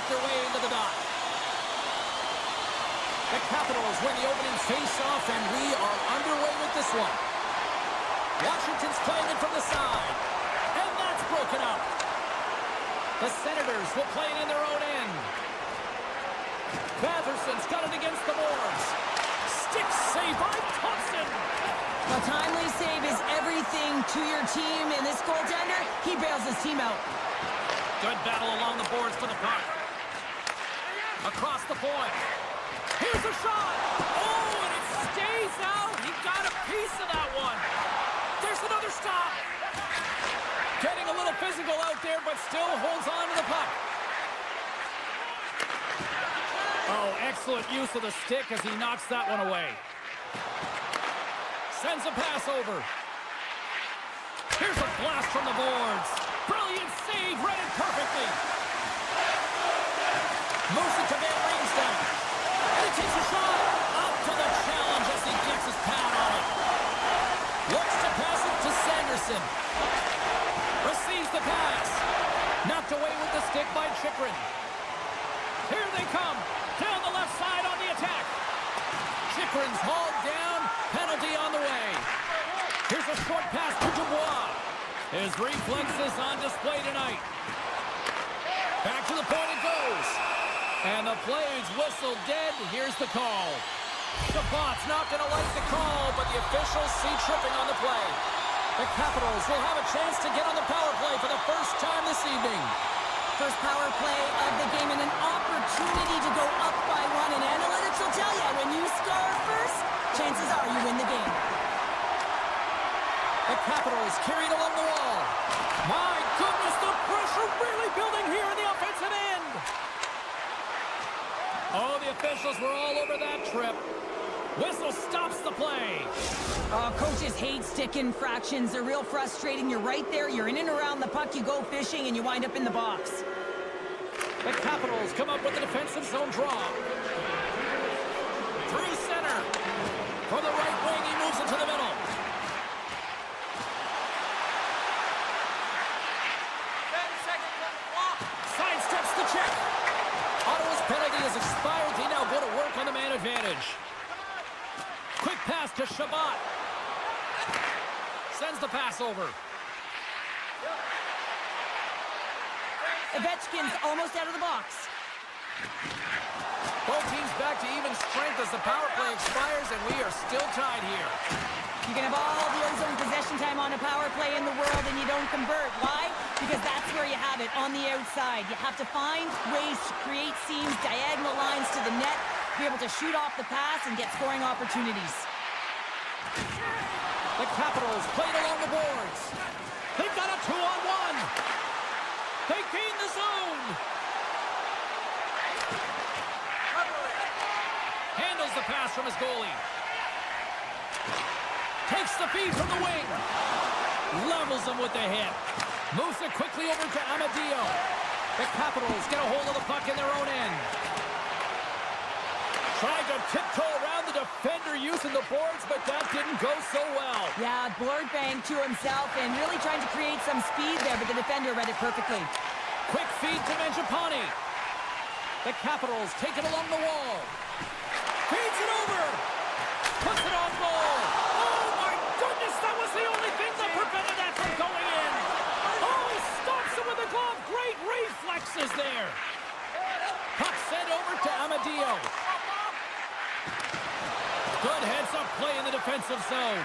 their way into the dot. The Capitals win the opening face-off, and we are underway with this one. Washington's playing it from the side, and that's broken up. The Senators will play it in their own end. Batherson's got it against the boards. Stick save by Thompson. A timely save is everything to your team, and this goaltender, he bails his team out. Good battle along the boards for the puck. Across the point. Here's a shot. Oh, and it stays out. He got a piece of that one. There's another stop. Getting a little physical out there, but still holds on to the puck. Oh, excellent use of the stick as he knocks that one away. Sends a pass over. Here's a blast from the boards. Brilliant save, read it perfectly. Moves it to Van Riemsdyk. And he takes a shot. Up to the challenge as he gets his pad on it. Looks to pass it to Sanderson. Receives the pass. Knocked away with the stick by Chychrun. Here they come. Down the left side on the attack. Chychrun's hauled down. Penalty on the way. Here's a short pass to Dubois. His reflexes on display tonight. Back to the point it goes. And the play's whistled dead. Here's the call. Shabbat's not going to like the call, but the officials see tripping on the play. The Capitals will have a chance to get on the power play for the first time this evening. First power play of the game and an opportunity to go up by one. And analytics will tell you, when you score first, chances are you win the game. The Capitals carried along the wall. My goodness, the pressure really building here in the offensive end. Oh, the officials were all over that trip. Whistle stops the play. Coaches hate stick infractions. They're real frustrating. You're right there. You're in and around the puck. You go fishing, and you wind up in the box. The Capitals come up with a defensive zone draw. Through center. From the right wing, he moves it to the middle. Sidesteps the check. Ottawa's penalty has expired. They now go to work on the man advantage. Quick pass to Shabbat. Sends the pass over. Ovechkin's almost out of the box. Both teams back to even strength as the power play expires, and we are still tied here. You can have all the ozone possession time on a power play in the world, and you don't convert. Why? Because that's where you have it, on the outside. You have to find ways to create seams, diagonal lines to the net, be able to shoot off the pass and get scoring opportunities. The Capitals played along the boards. They've got a 2-on-1. They gain the zone. Handles the pass from his goalie. Takes the feed from the wing. Levels him with the hit. Moves it quickly over to Amadio. The Capitals get a hold of the puck in their own end. Tried to tiptoe around the defender using the boards, but that didn't go so well. Yeah, board bang to himself and really trying to create some speed there, but the defender read it perfectly. Quick feed to Mangiapane. The Capitals take it along the wall. Feeds it over. Puts it on goal. Oh, my goodness, that was the only thing that prevented that from going in. Oh, he stops it with a glove. Great reflexes there. Puck sent over to Amadio. Good heads-up play in the defensive zone.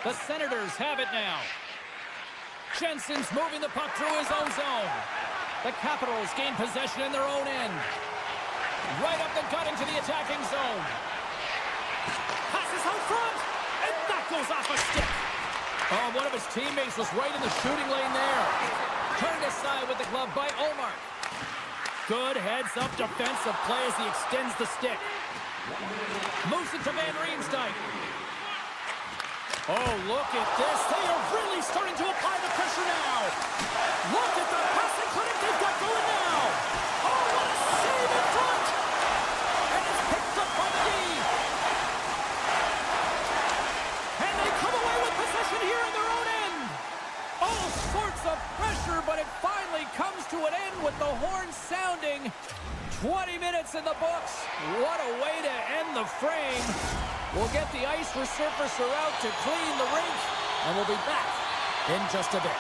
The Senators have it now. Jensen's moving the puck through his own zone. The Capitals gain possession in their own end. Right up the gut into the attacking zone. Passes out front, and that goes off a stick. Oh, one of his teammates was right in the shooting lane there. Turned aside with the glove by Omar. Good heads-up defensive play as he extends the stick. Moves it to Van Riemsdyk. Oh, look at this. They are really starting to apply the pressure now. Look at the passing clinic they've got going now. Oh, what a save in front. And it's picked up by the D. And they come away with possession here in their own end. All sorts of pressure, but it finally comes resounding 20 minutes in the books. What a way to end the frame. We'll get the ice resurfacer out to clean the rink, and we'll be back in just a bit.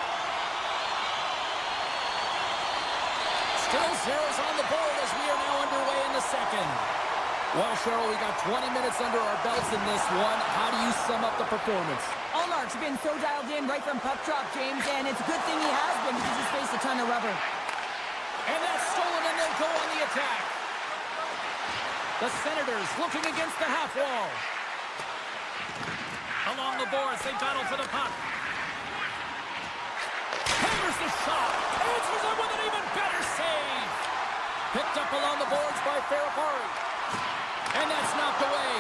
Still zeros on the board as we are now underway in the second. Well, Cheryl, we got 20 minutes under our belts in this one. How do you sum up the performance? Allmark's been so dialed in right from puck drop, James, and it's a good thing he has been because he's faced a ton of rubber. And that's stolen, and they'll go on the attack. The Senators looking against the half wall. Along the boards, they battle for the puck. Hammers the shot. Answers it with an even better save. Picked up along the boards by Ferrapari. And that's knocked away.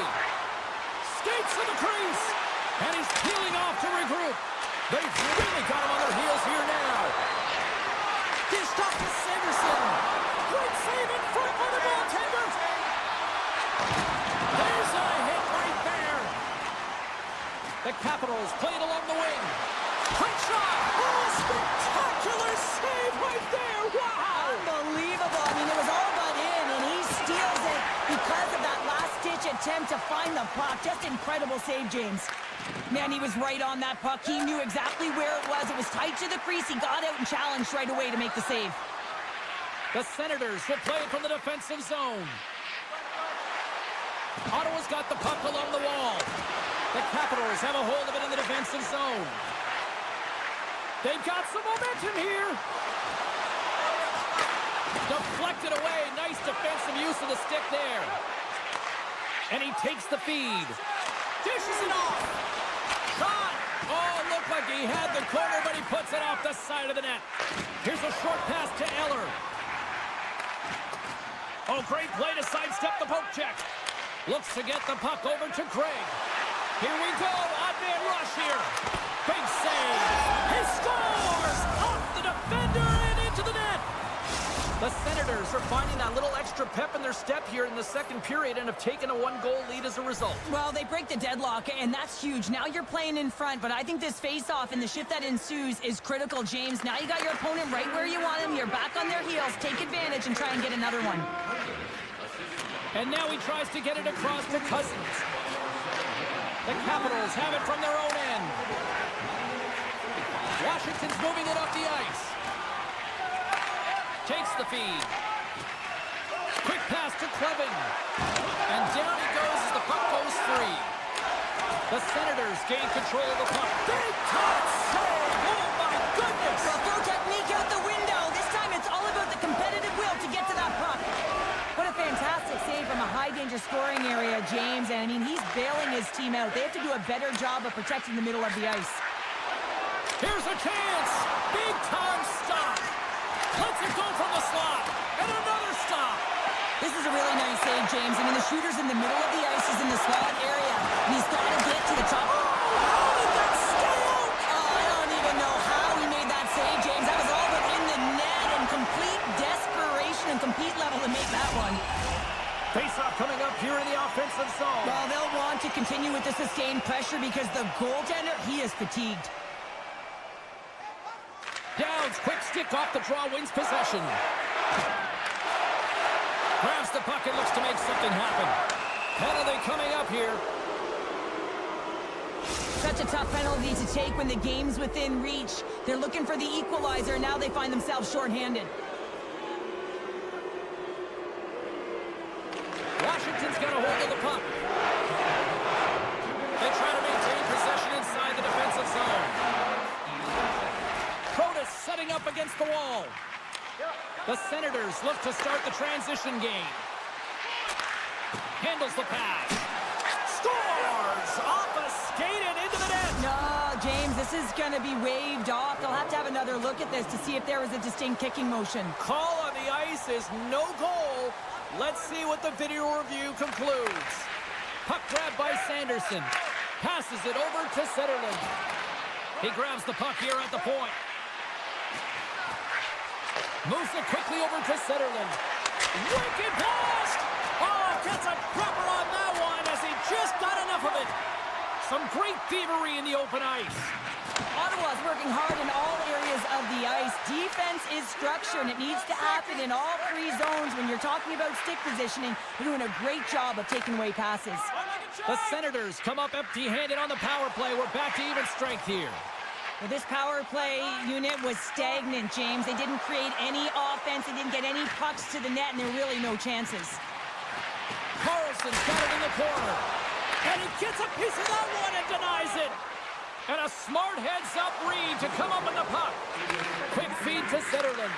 Skates to the crease. And he's peeling off to regroup. They've really got him on their heels here now. Dished off to Sanderson. Great save in front by the goaltender. There's a hit right there. The Capitals played along the wing. Quick shot. Oh, spectacular save right there. Wow. Unbelievable. I mean, it was all but in, and he steals it because of that last-ditch attempt to find the puck. Just incredible save, James. Man, he was right on that puck. He knew exactly where it was. It was tight to the crease. He got out and challenged right away to make the save. The Senators will play it from the defensive zone. Ottawa's got the puck along the wall. The Capitals have a hold of it in the defensive zone. They've got some momentum here. Deflected away. Nice defensive use of the stick there. And he takes the feed. Dishes it off. Shot. Oh, looked like he had the corner, but he puts it off the side of the net. Here's a short pass to Eller. Oh, great play to sidestep the poke check. Looks to get the puck over to Craig. Here we go. Odd man rush here. Big save. He scores! Off the defender and into the net. The Senators are finding that little extra pep in their step here in the second period and have taken a one-goal lead as a result. Well, they break the deadlock, and that's huge. Now you're playing in front, but I think this face-off and the shift that ensues is critical, James. Now you got your opponent right where you want him. You're back on their heels. Take advantage and try and get another one. And now he tries to get it across to Cousins. The Capitals have it from their own end. Washington's moving it up the ice. Takes the feed. Quick pass to Clevin. And down he goes as the puck goes free. The Senators gain control of the puck. Big time save! Oh my goodness! Well, throw technique out the window. This time it's all about the competitive will to get to that puck. What a fantastic save from a high-danger scoring area, James. And, I mean, he's bailing his team out. They have to do a better job of protecting the middle of the ice. Here's a chance! Big-time stop! Lets it go from the slot! And another stop! This is a really nice save, James. I mean, the shooter's in the middle of the ice. He's in the slot area. And he's got to get to the top. Oh, how did that stay out? Oh, I don't even know how he made that save, James. That was all but in the net and complete desperation and compete level to make that one. Face-off coming up here in the offensive zone. Well, they'll want to continue with the sustained pressure because the goaltender, he is fatigued. Downs, quick stick off the draw, wins possession. Grabs the puck and looks to make something happen. Penalty coming up here. Such a tough penalty to take when the game's within reach. They're looking for the equalizer, and now they find themselves shorthanded. Washington's got a hold of the puck. They try to maintain possession inside the defensive zone. Kratos setting up against the wall. The Senators look to start the transition game. Handles the pass. Scores! Off a skate and into the net. No, James, this is going to be waved off. They'll have to have another look at this to see if there was a distinct kicking motion. Call on the ice is no goal. Let's see what the video review concludes. Puck grab by Sanderson. Passes it over to Zetterlund. He grabs the puck here at the point. Moves it quickly over to Zetterlund. Wicked blast! Oh, gets a proper on that one as he just got enough of it. some great thievery in the open ice. Ottawa's working hard in all areas of the ice. Defense is structure, and it needs to happen in all three zones. When you're talking about stick positioning, they're doing a great job of taking away passes. The Senators come up empty-handed on the power play. We're back to even strength here. Well, this power play unit was stagnant, James. They didn't create any offense. They didn't get any pucks to the net, and there were really no chances. Carlson's got it in the corner. And he gets a piece of that one and denies it. And a smart heads-up read to come up with the puck. Quick feed to Zetterlund.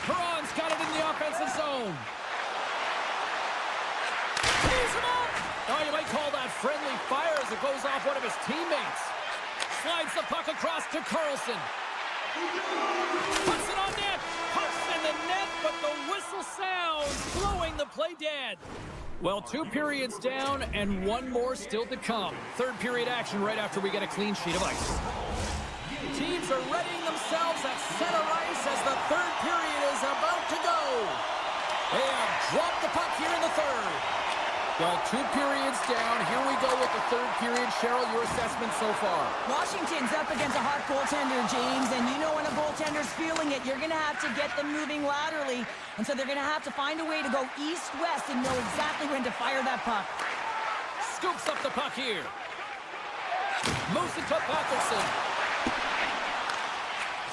Perron's got it in the offensive zone. Tees him up. Oh, you might call that friendly fire as it goes off one of his teammates. Slides the puck across to Carlson. Puts it on net. Puts in the net, but the whistle sounds, blowing the play dead. Well, 2 periods down and 1 more still to come. Third period action right after we get a clean sheet of ice. Teams are readying themselves at center ice as the third period is about to go. They have dropped the puck here in the third. Well, 2 periods down. Here we go with the third period. Cheryl, your assessment so far? Washington's up against a hot goaltender, James, and you know when a goaltender's feeling it, you're going to have to get them moving laterally, and so they're going to have to find a way to go east-west and know exactly when to fire that puck. Scoops up the puck here. Moves it to Patterson.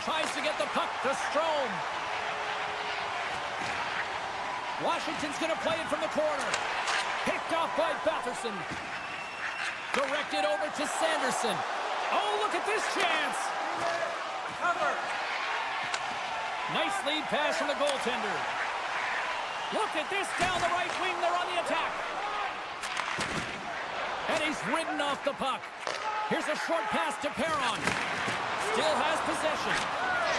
Tries to get the puck to Strome. Washington's going to play it from the corner. Picked off by Batherson. Directed over to Sanderson. Oh, look at this chance. Cover. Nice lead pass from the goaltender. Look at this down the right wing. They're on the attack. And he's ridden off the puck. Here's a short pass to Perron. Still has possession.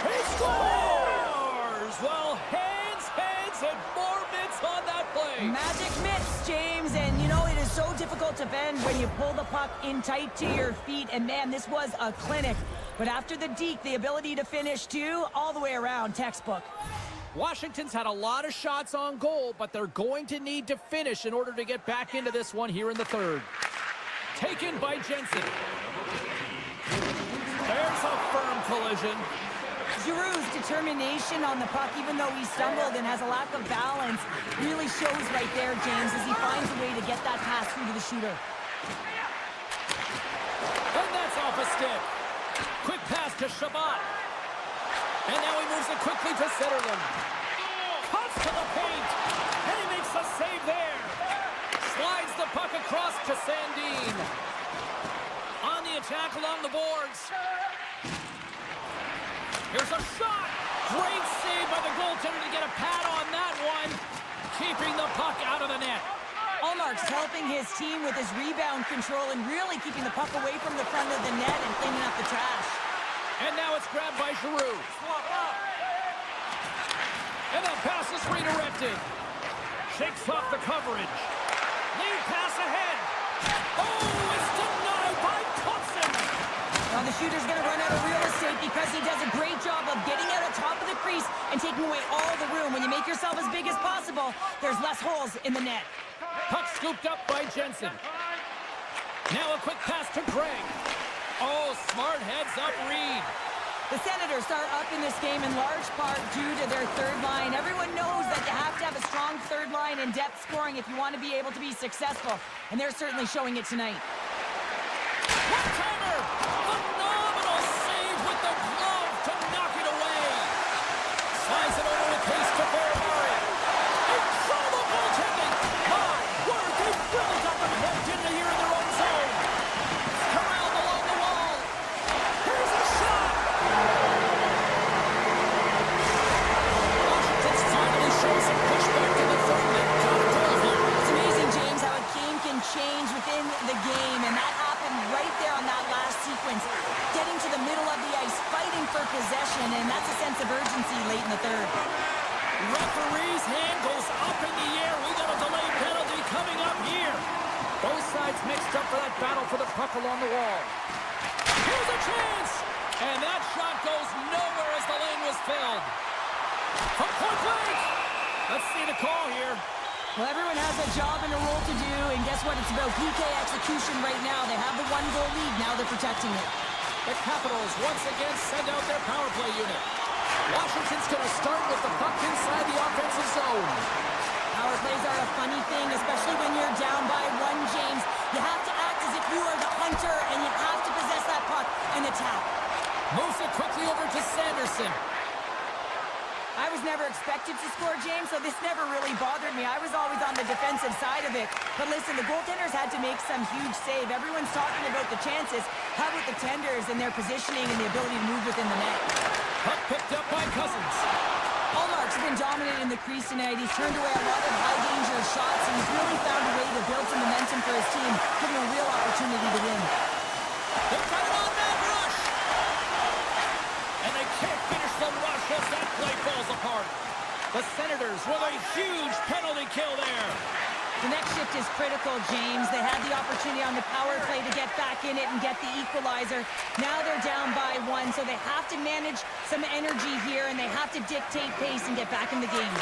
He scores! Well, heads, and more mitts on that play. Magic mitts, James, and you know it is so difficult to defend when you pull the puck in tight to your feet, and man, this was a clinic. But after the deke, the ability to finish too, all the way around, textbook. Washington's had a lot of shots on goal, but they're going to need to finish in order to get back into this one here in the third. Taken by Jensen. There's a firm collision. Giroux's determination on the puck, even though he stumbled and has a lack of balance, really shows right there, James, as he finds a way to get that pass through to the shooter. And that's off a stick. Quick pass to Shabbat. And now he moves it quickly to Zetterlund. Cuts to the paint. And he makes a save there. Slides the puck across to Sandin. On the attack along the boards. Here's a shot. Great save by the goaltender to get a pad on that one. Keeping the puck out of the net. Allmark's helping his team with his rebound control and really keeping the puck away from the front of the net and cleaning up the trash. And now it's grabbed by Giroux. And the pass is redirected. Shakes off the coverage. Lead pass ahead. Oh, it's denied by Thompson. Now the shooter's going to run out of real estate because he does a great job of getting out of top of the crease and taking away all the room. When you make yourself as big as possible, there's less holes in the net. Puck scooped up by Jensen. Now a quick pass to Gregg. Oh, smart heads-up read. The Senators are up in this game in large part due to their third line. Everyone knows that you have to have a strong third line and depth scoring if you want to be able to be successful, and they're certainly showing it tonight. One-timer! Phenomenal save with the glove to knock it away. Slides it over with pace to Ferrari. Incredible goaltending! My word, they've really got them hooked into here in their own zone. Corralled along the wall. Here's a shot! Washington's finally shown some pushback to the third net. Got a goal here. It's amazing, James, how a game can change within the game, and that happened right there on that last sequence. Getting to the middle of the ice, fighting for possession, and that's a sense of urgency late in the third. Referee's hand goes up in the air. We got a delay penalty coming up here. Both sides mixed up for that battle for the puck along the wall. Here's a chance! And that shot goes nowhere as the lane was filled. From point blank! Let's see the call here. Well, everyone has a job and a role to do, and guess what? It's about PK execution right now. They have the one-goal lead. Now they're protecting it. The Capitals once again send out their power play unit. Washington's going to start with the puck inside the offensive zone. Power plays are a funny thing, especially when you're down by one, James. You have to act as if you are the hunter, and you have to possess that puck and attack. Moves it quickly over to Sanderson. I was never expected to score, James, so this never really bothered me. I was always on the defensive side of it. But listen, the goaltenders had to make some huge save. Everyone's talking about the chances. How about the tenders and their positioning and the ability to move within the net? Puck picked up by Cousins. Ullmark's been dominant in the crease tonight. He's turned away a lot of high-danger shots, and he's really found a way to build some momentum for his team, giving a real opportunity to win. They've got it on that rush. And they can't finish the rush as that play falls apart. The Senators with a huge penalty kill there. The next shift is critical, James. They had the opportunity on the power play to get back in it and get the equalizer. Now they're down by one, so they have to manage some energy here, and they have to dictate pace and get back in the game.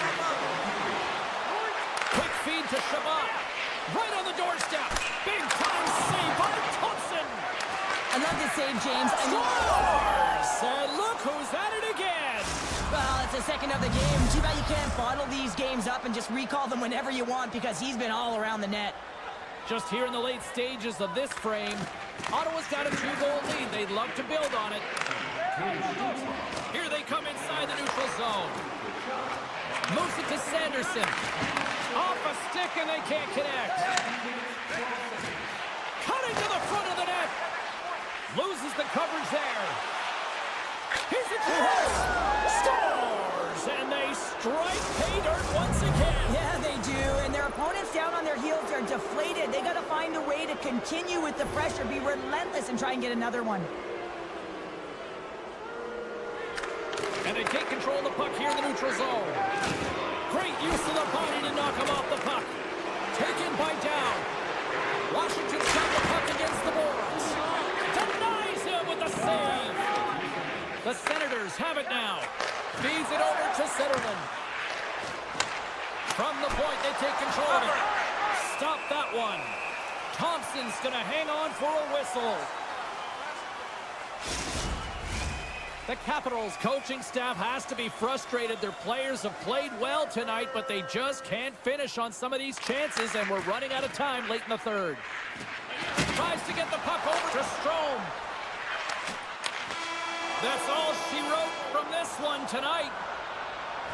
Quick feed to Shabbat. Right on the doorstep. Big time save by Thompson. I love this save, James. Scores! And look who's at it again. Well, it's the second of the game. Too bad you can't bottle these games up and just recall them whenever you want, because he's been all around the net. Just here in the late stages of this frame, Ottawa's got a 2-goal lead. They'd love to build on it. Here they come inside the neutral zone. Moves it to Sanderson. Off a stick, and they can't connect. Cutting to the front of the net. Loses the coverage there. Here's a chance. Scores! And they strike pay dirt once again. Yeah, they do. And their opponents down on their heels are deflated. They got to find a way to continue with the pressure, be relentless, and try and get another one. And they take control of the puck here in the neutral zone. Great use of the body to knock him off the puck. Taken by Down. Washington's got the puck against the boards. Denies him with the save. The Senators have it now. Feeds it over to Centerland. From the point, they take control of it. Stop that one. Thompson's going to hang on for a whistle. The Capitals coaching staff has to be frustrated. Their players have played well tonight, but they just can't finish on some of these chances, and we're running out of time late in the third. Tries to get the puck over to Strome. That's all she wrote from this one tonight.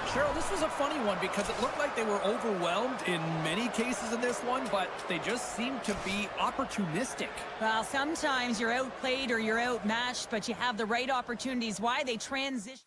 Cheryl, this was a funny one because it looked like they were overwhelmed in many cases in this one, but they just seemed to be opportunistic. Well, sometimes you're outplayed or you're outmatched, but you have the right opportunities. Why they transition.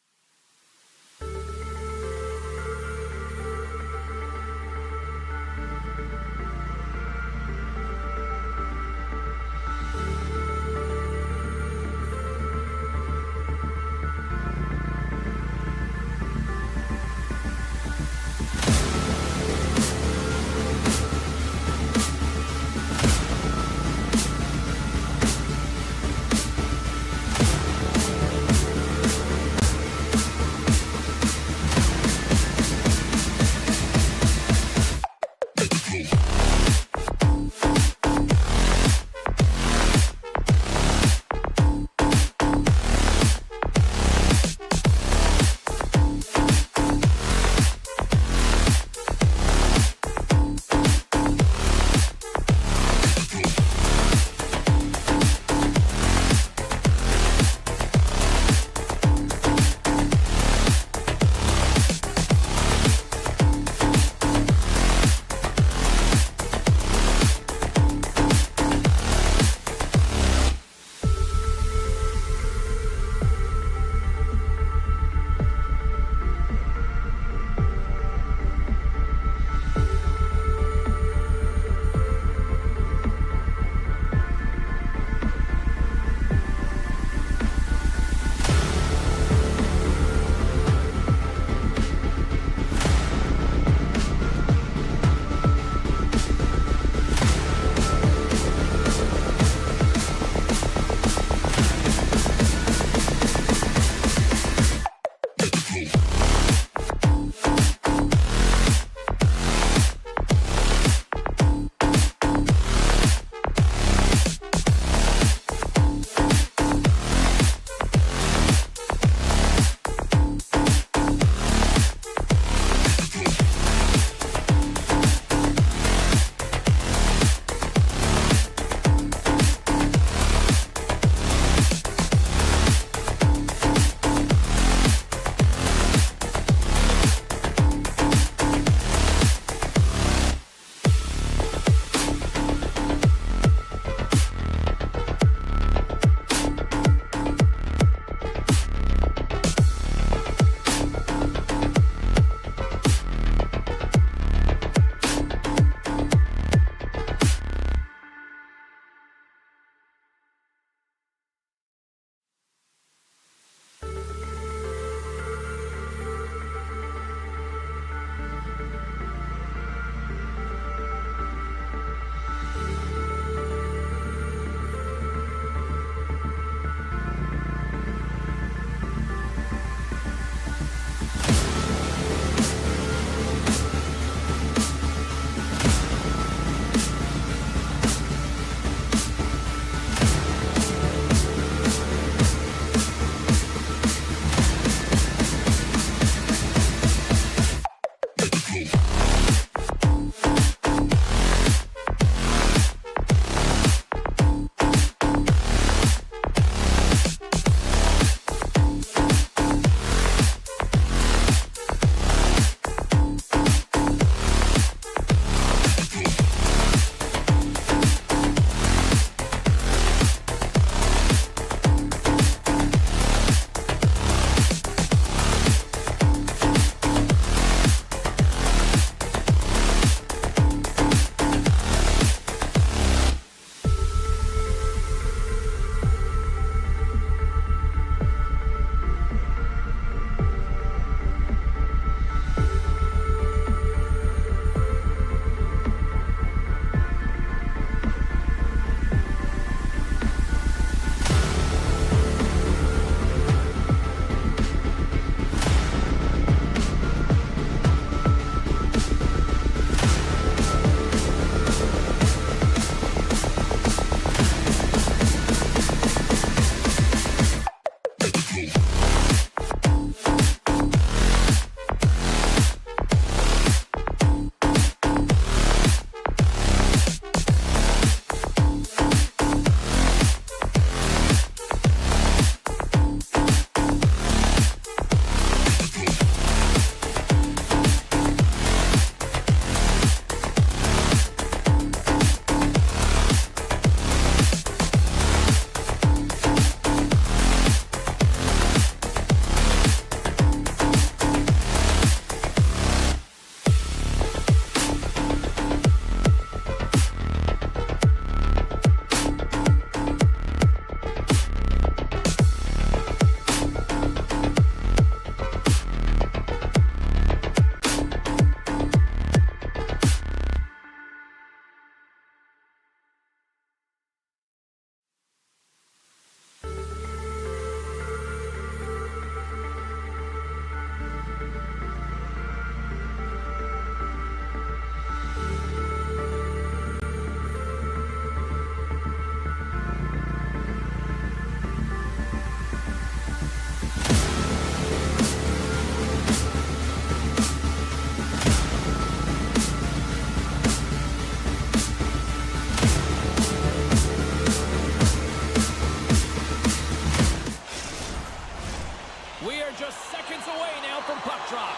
away now from puck drop.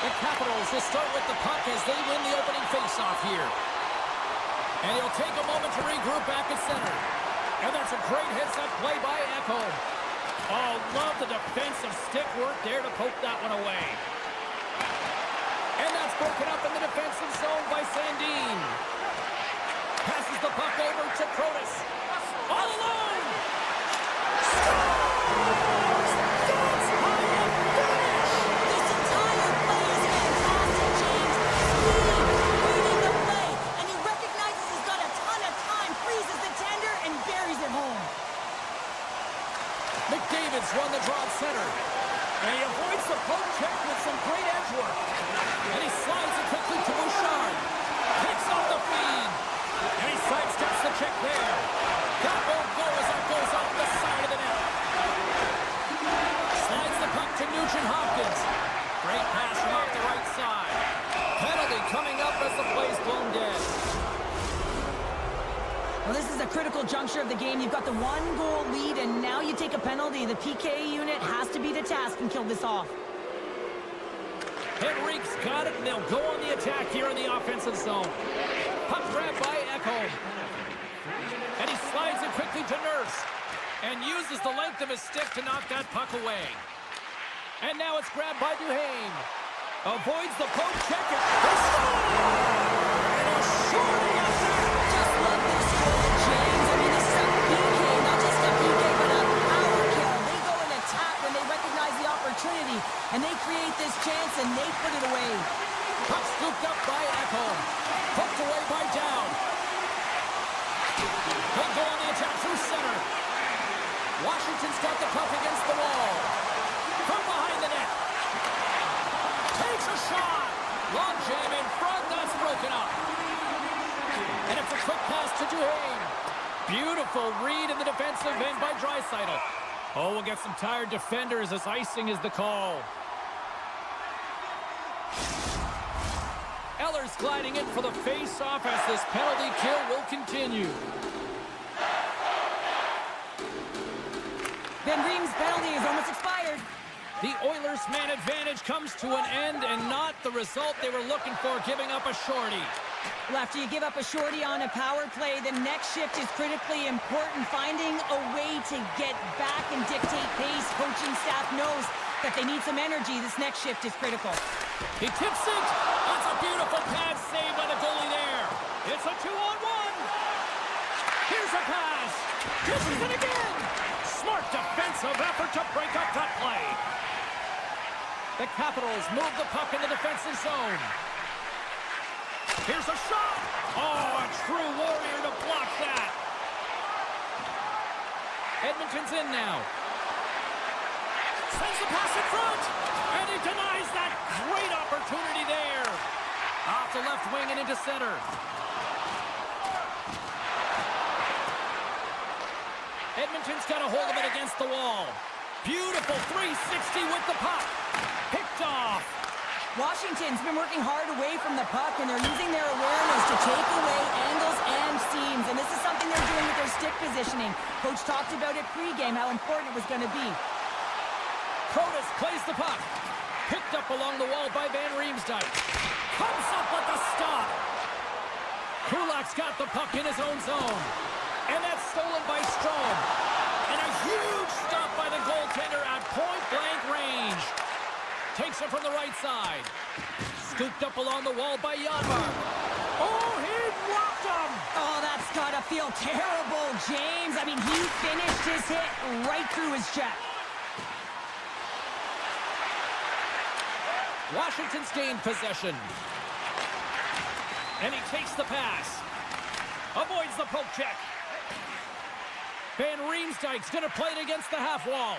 The Capitals will start with the puck as they win the opening faceoff here. And he'll take a moment to regroup back at center. And that's a great heads-up play by Ekholm. Oh, love the defensive stick work there to poke that one away. And that's broken up in the defensive zone by Sandin. Passes the puck over to Kratos. All alone! McDavid's run the draw at center. And he avoids the poke check with some great edge work. And he slides it quickly to Bouchard. Picks off the feed. And he sidesteps the check there. That won't go as that goes off the side of the net. Slides the puck to Nugent-Hopkins. Great pass from off the right side. Penalty coming up as the play's blown dead. Well, this is a critical juncture of the game. You've got the one-goal lead, and now you take a penalty. The PK unit has to be the task and kill this off. Henrique's got it, and they'll go on the attack here in the offensive zone. Puck grab by Ekholm. And he slides it quickly to Nurse. And uses the length of his stick to knock that puck away. And now it's grabbed by Duhaime. Avoids the poke check. They score! And a shorty up there. Just love this goal, James. I mean, this is a PK, not just a PK, but a power kill. They go and attack when they recognize the opportunity, and they create this chance, and they put it away. Puck scooped up by Ekholm. Poked away by Down. They go on the attack through center. Washington's got the puck against the wall. From behind the net. Takes a shot. Long jam in front. That's broken up. And it's a quick pass to Duhaime. Beautiful read in the defensive end by Draisaitl. Oh, we'll get some tired defenders as icing is the call. Eller's gliding in for the face-off as this penalty kill will continue. Ben Ream's penalty is almost expired. The Oilers' man advantage comes to an end and not the result they were looking for, giving up a shorty. Well, after you give up a shorty on a power play, the next shift is critically important. Finding a way to get back and dictate pace. Coaching staff knows that they need some energy. This next shift is critical. He tips it. That's a beautiful pad save by the goalie there. It's a 2-on-1. Here's a pass. Dishes it again. Smart defensive effort to break up that play. The Capitals move the puck in the defensive zone. Here's a shot. Oh, a true warrior to block that. Edmonton's in now. Sends the pass in front. And he denies that great opportunity there. Off the left wing and into center. Edmonton's got a hold of it against the wall. Beautiful 360 with the puck. Picked off. Washington's been working hard away from the puck, and they're using their awareness to take away angles and seams. And this is something they're doing with their stick positioning. Coach talked about it pregame, how important it was going to be. Kratos plays the puck. Picked up along the wall by Van Riemsdyk. Comes up with the stop. Kulak's got the puck in his own zone. And that's stolen by Strome. And a huge stop by the goaltender at point-blank range. Takes it from the right side. Scooped up along the wall by Janmark. Oh, he blocked him! Oh, that's got to feel terrible, James. I mean, he finished his hit right through his check. Washington's gained possession. And he takes the pass. Avoids the poke check. Van Riemsdyk's going to play it against the half wall.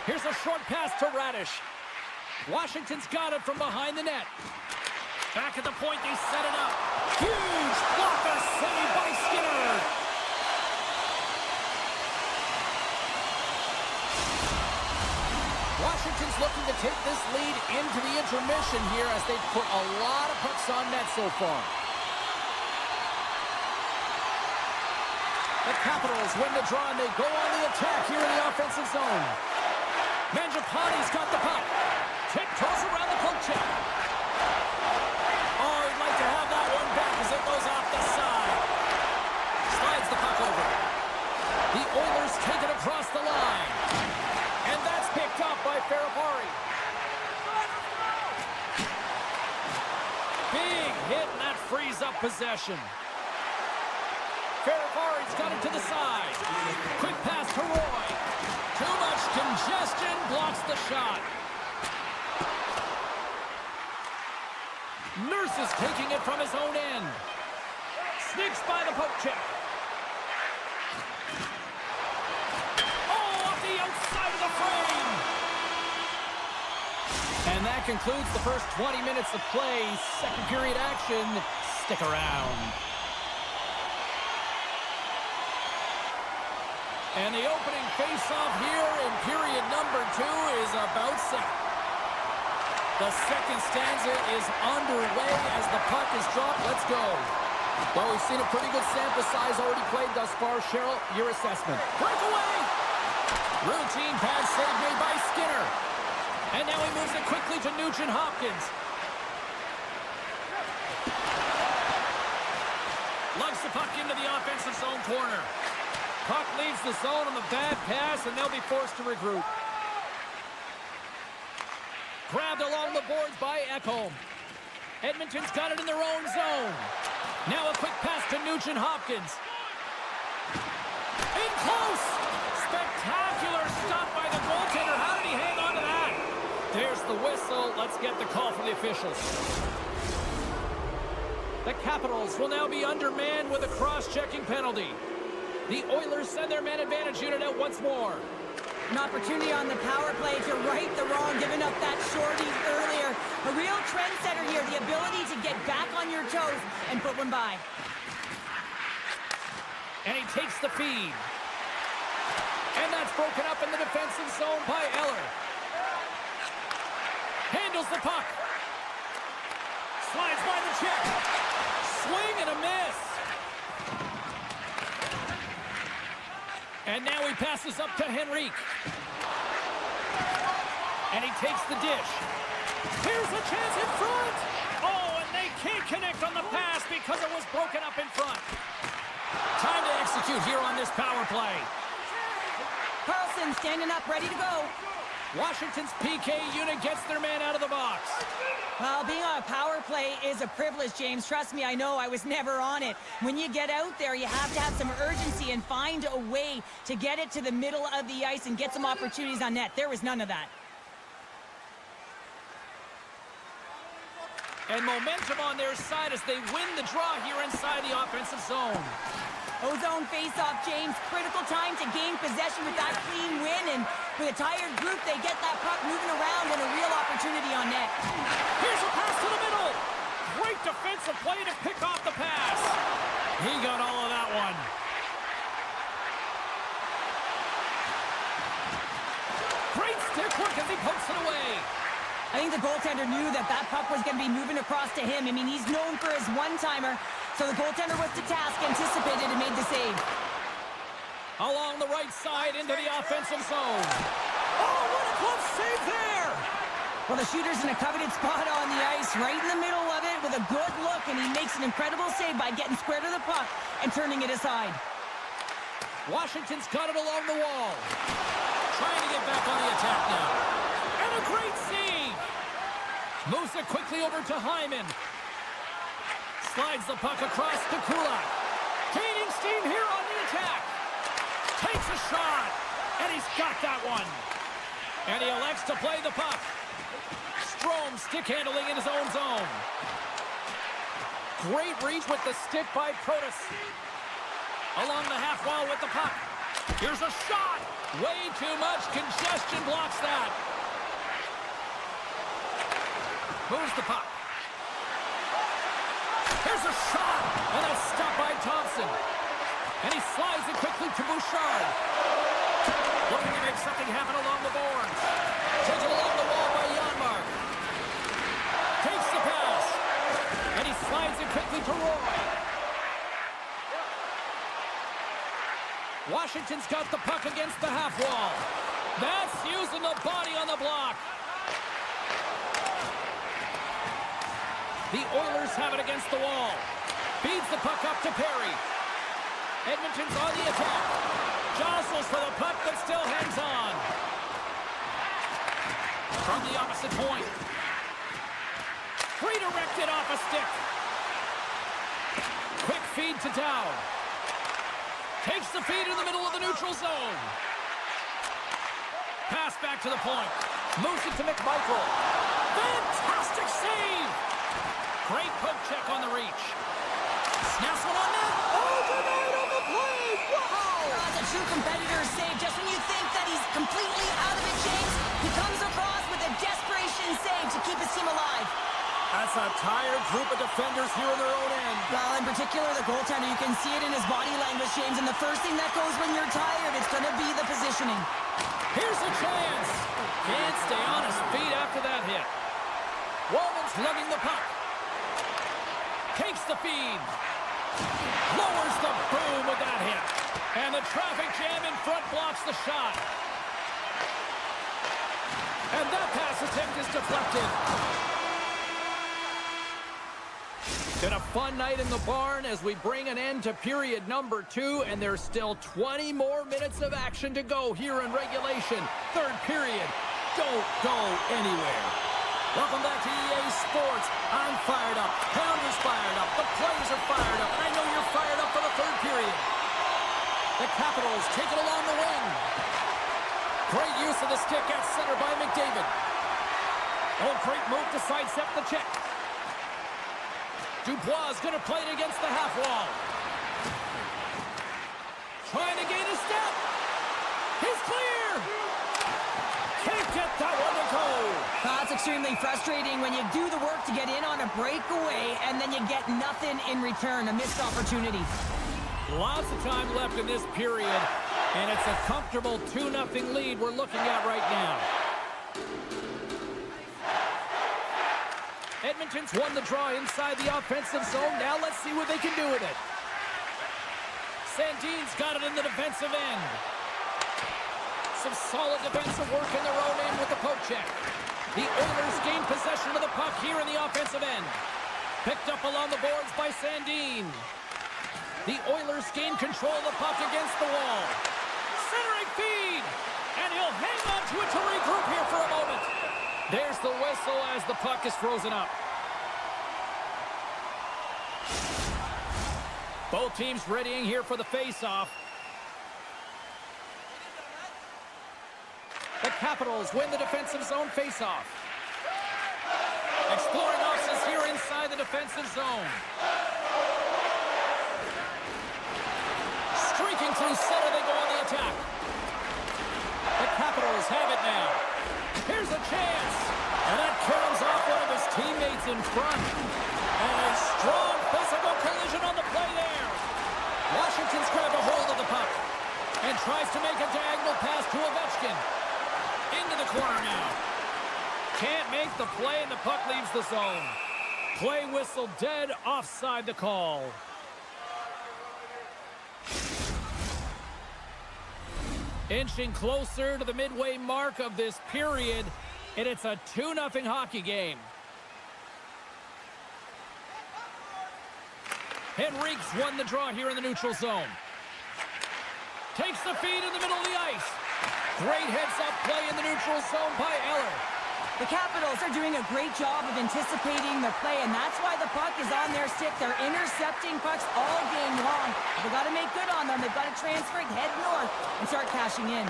Here's a short pass to Radish. Washington's got it from behind the net. Back at the point, they set it up. Huge blocker save by Skinner. Washington's looking to take this lead into the intermission here as they've put a lot of pucks on net so far. The Capitals win the draw, and they go on the attack here in the offensive zone. Mangiapane's got the puck. Tiptoes around the poke check. Oh, he'd like to have that one back as it goes off the side. Slides the puck over. The Oilers take it across the line. And that's picked up by Ferrapari. Big hit, and that frees up possession. Ferrapari's got it to the side. Quick pass to Roy. Too much congestion, blocks the shot. Nurse is taking it from his own end. Sneaks by the poke check. Oh, off the outside of the frame. And that concludes the first 20 minutes of play. Second period action. Stick around. And the opening face-off here in period number 2 is about set. The second stanza is underway as the puck is dropped. Let's go. Well, we've seen a pretty good sample size already played thus far. Cheryl, your assessment. Breakaway! Routine pad save made by Skinner. And now he moves it quickly to Nugent-Hopkins. Lugs the puck into the offensive zone corner. Puck leaves the zone on the bad pass, and they'll be forced to regroup. Grabbed along the boards by Ekholm. Edmonton's got it in their own zone. Now a quick pass to Nugent-Hopkins. In close! Spectacular stop by the goaltender. How did he hang on to that? There's the whistle. Let's get the call from the officials. The Capitals will now be undermanned with a cross-checking penalty. The Oilers send their man advantage unit out once more. An opportunity on the power play to right the wrong, giving up that shorty earlier. A real trendsetter here, the ability to get back on your toes and put one by. And he takes the feed. And that's broken up in the defensive zone by Eller. Handles the puck. Slides by the check. Swing and a miss. And now he passes up to Henrique. And he takes the dish. Here's a chance in front. Oh, and they can't connect on the pass because it was broken up in front. Time to execute here on this power play. Carlson standing up, ready to go. Washington's PK unit gets their man out of the box. Well, being on a power play is a privilege, James. Trust me, I know. I was never on it. When you get out there, you have to have some urgency and find a way to get it to the middle of the ice and get some opportunities on net. There was none of that. And momentum on their side as they win the draw here inside the offensive zone. O-zone face-off, James. Critical time to gain possession with that clean win. And with a tired group, they get that puck moving around and a real opportunity on net. Here's a pass to the middle. Great defensive play to pick off the pass. He got all of that one. Great stick work as he pokes it away. I think the goaltender knew that that puck was going to be moving across to him. I mean, he's known for his one-timer. So the goaltender was to task, anticipated, and made the save. Along the right side into the offensive zone. Oh, what a close save there! Well, the shooter's in a coveted spot on the ice, right in the middle of it with a good look, and he makes an incredible save by getting square to the puck and turning it aside. Washington's got it along the wall. Trying to get back on the attack now. And a great save! Moves it quickly over to Hyman. Slides the puck across to Kulak. Gaining steam here on the attack. Takes a shot. And he's got that one. And he elects to play the puck. Strome stick handling in his own zone. Great reach with the stick by Kratos. Along the half wall with the puck. Here's a shot. Way too much congestion blocks that. Moves the puck. Here's a shot, and that's stopped by Thompson. And he slides it quickly to Bouchard. Looking to make something happen along the boards. Taken along the wall by Janmark. Takes the pass. And he slides it quickly to Roy. Washington's got the puck against the half wall. That's using the body on the block. The Oilers have it against the wall. Feeds the puck up to Perry. Edmonton's on the attack. Jostles for the puck, but still hangs on. From the opposite point. Redirected off a stick. Quick feed to Dow. Takes the feed in the middle of the neutral zone. Pass back to the point. Moves it to McMichael. Fantastic save! Great poke check on the reach. Snaps one on net. Overnight on the play. Wow! That's a true competitor's save. Just when you think that he's completely out of it, James, he comes across with a desperation save to keep his team alive. That's a tired group of defenders here in their own end. Well, in particular, the goaltender, you can see it in his body language, James, and the first thing that goes when you're tired, it's going to be the positioning. Here's a chance. Can't stay on his feet after that hit. Walman's lugging the puck. Takes the feed. Lowers the boom with that hit. And the traffic jam in front blocks the shot. And that pass attempt is deflected. Been a fun night in the barn as we bring an end to period number 2, and there's still 20 more minutes of action to go here in regulation. Third period. Don't go anywhere. Welcome back to EA Sports. I'm fired up. Pounder's fired up. The players are fired up. And I know you're fired up for the third period. The Capitals take it along the wing. Great use of the stick at center by McDavid. Oh, great move to sidestep the check. Dubois is going to play it against the half wall. Trying to gain a step. He's clear. Can't get that one to go. That's extremely frustrating when you do the work to get in on a breakaway and then you get nothing in return, a missed opportunity. Lots of time left in this period, and it's a comfortable 2-0 lead we're looking at right now. Edmonton's won the draw inside the offensive zone. Now let's see what they can do with it. Sandin's got it in the defensive end. Some solid defensive work in their own end with the poke check. The Oilers gain possession of the puck here in the offensive end. Picked up along the boards by Sandin. The Oilers gain control of the puck against the wall. Centering feed! And he'll hang on to it to regroup here for a moment. There's the whistle as the puck is frozen up. Both teams readying here for the face-off. The Capitals win the defensive zone face-off. Exploring options here inside the defensive zone. Streaking through center, they go on the attack. The Capitals have it now. Here's a chance. And that caroms off one of his teammates in front. And a strong physical collision on the play there. Washington's grabbed a hold of the puck. And tries to make a diagonal pass to Ovechkin. Into the corner now. Can't make the play and the puck leaves the zone. Play whistle dead, offside the call. Inching closer to the midway mark of this period, and it's a 2-0 hockey game. Henrique's won the draw here in the neutral zone. Takes the feed in the middle of the ice. Great heads-up play in the neutral zone by Eller. The Capitals are doing a great job of anticipating the play, and that's why the puck is on their stick. They're intercepting pucks all game long. They've got to make good on them. They've got to transfer it, head north, and start cashing in.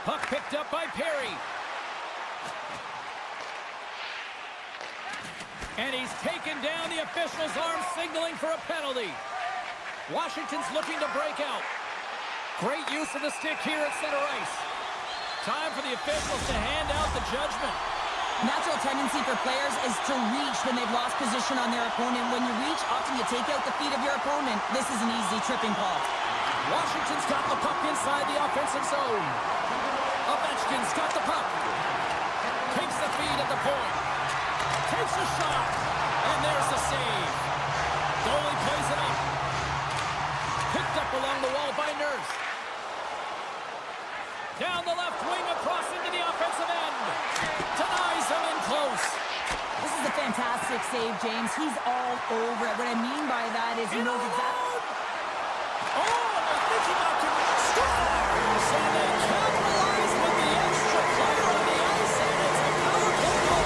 Puck picked up by Perry. And he's taken down, the official's arm signaling for a penalty. Washington's looking to break out. Great use of the stick here at center ice. Time for the officials to hand out the judgment. Natural tendency for players is to reach when they've lost position on their opponent. When you reach, often you take out the feet of your opponent. This is an easy tripping call. Washington's got the puck inside the offensive zone. Ovechkin's got the puck. Takes the feed at the point. Takes a shot. And there's the save. Goalie plays it up. Picked up along the wall by Nurse. Down the left wing, across into the offensive end. Denies him in close. This is a fantastic save, James. He's all over it. What I mean by that is he knows exactly... Oh, I think he got to scores! And they capitalize with the extra player on the ice, and it's a power play goal.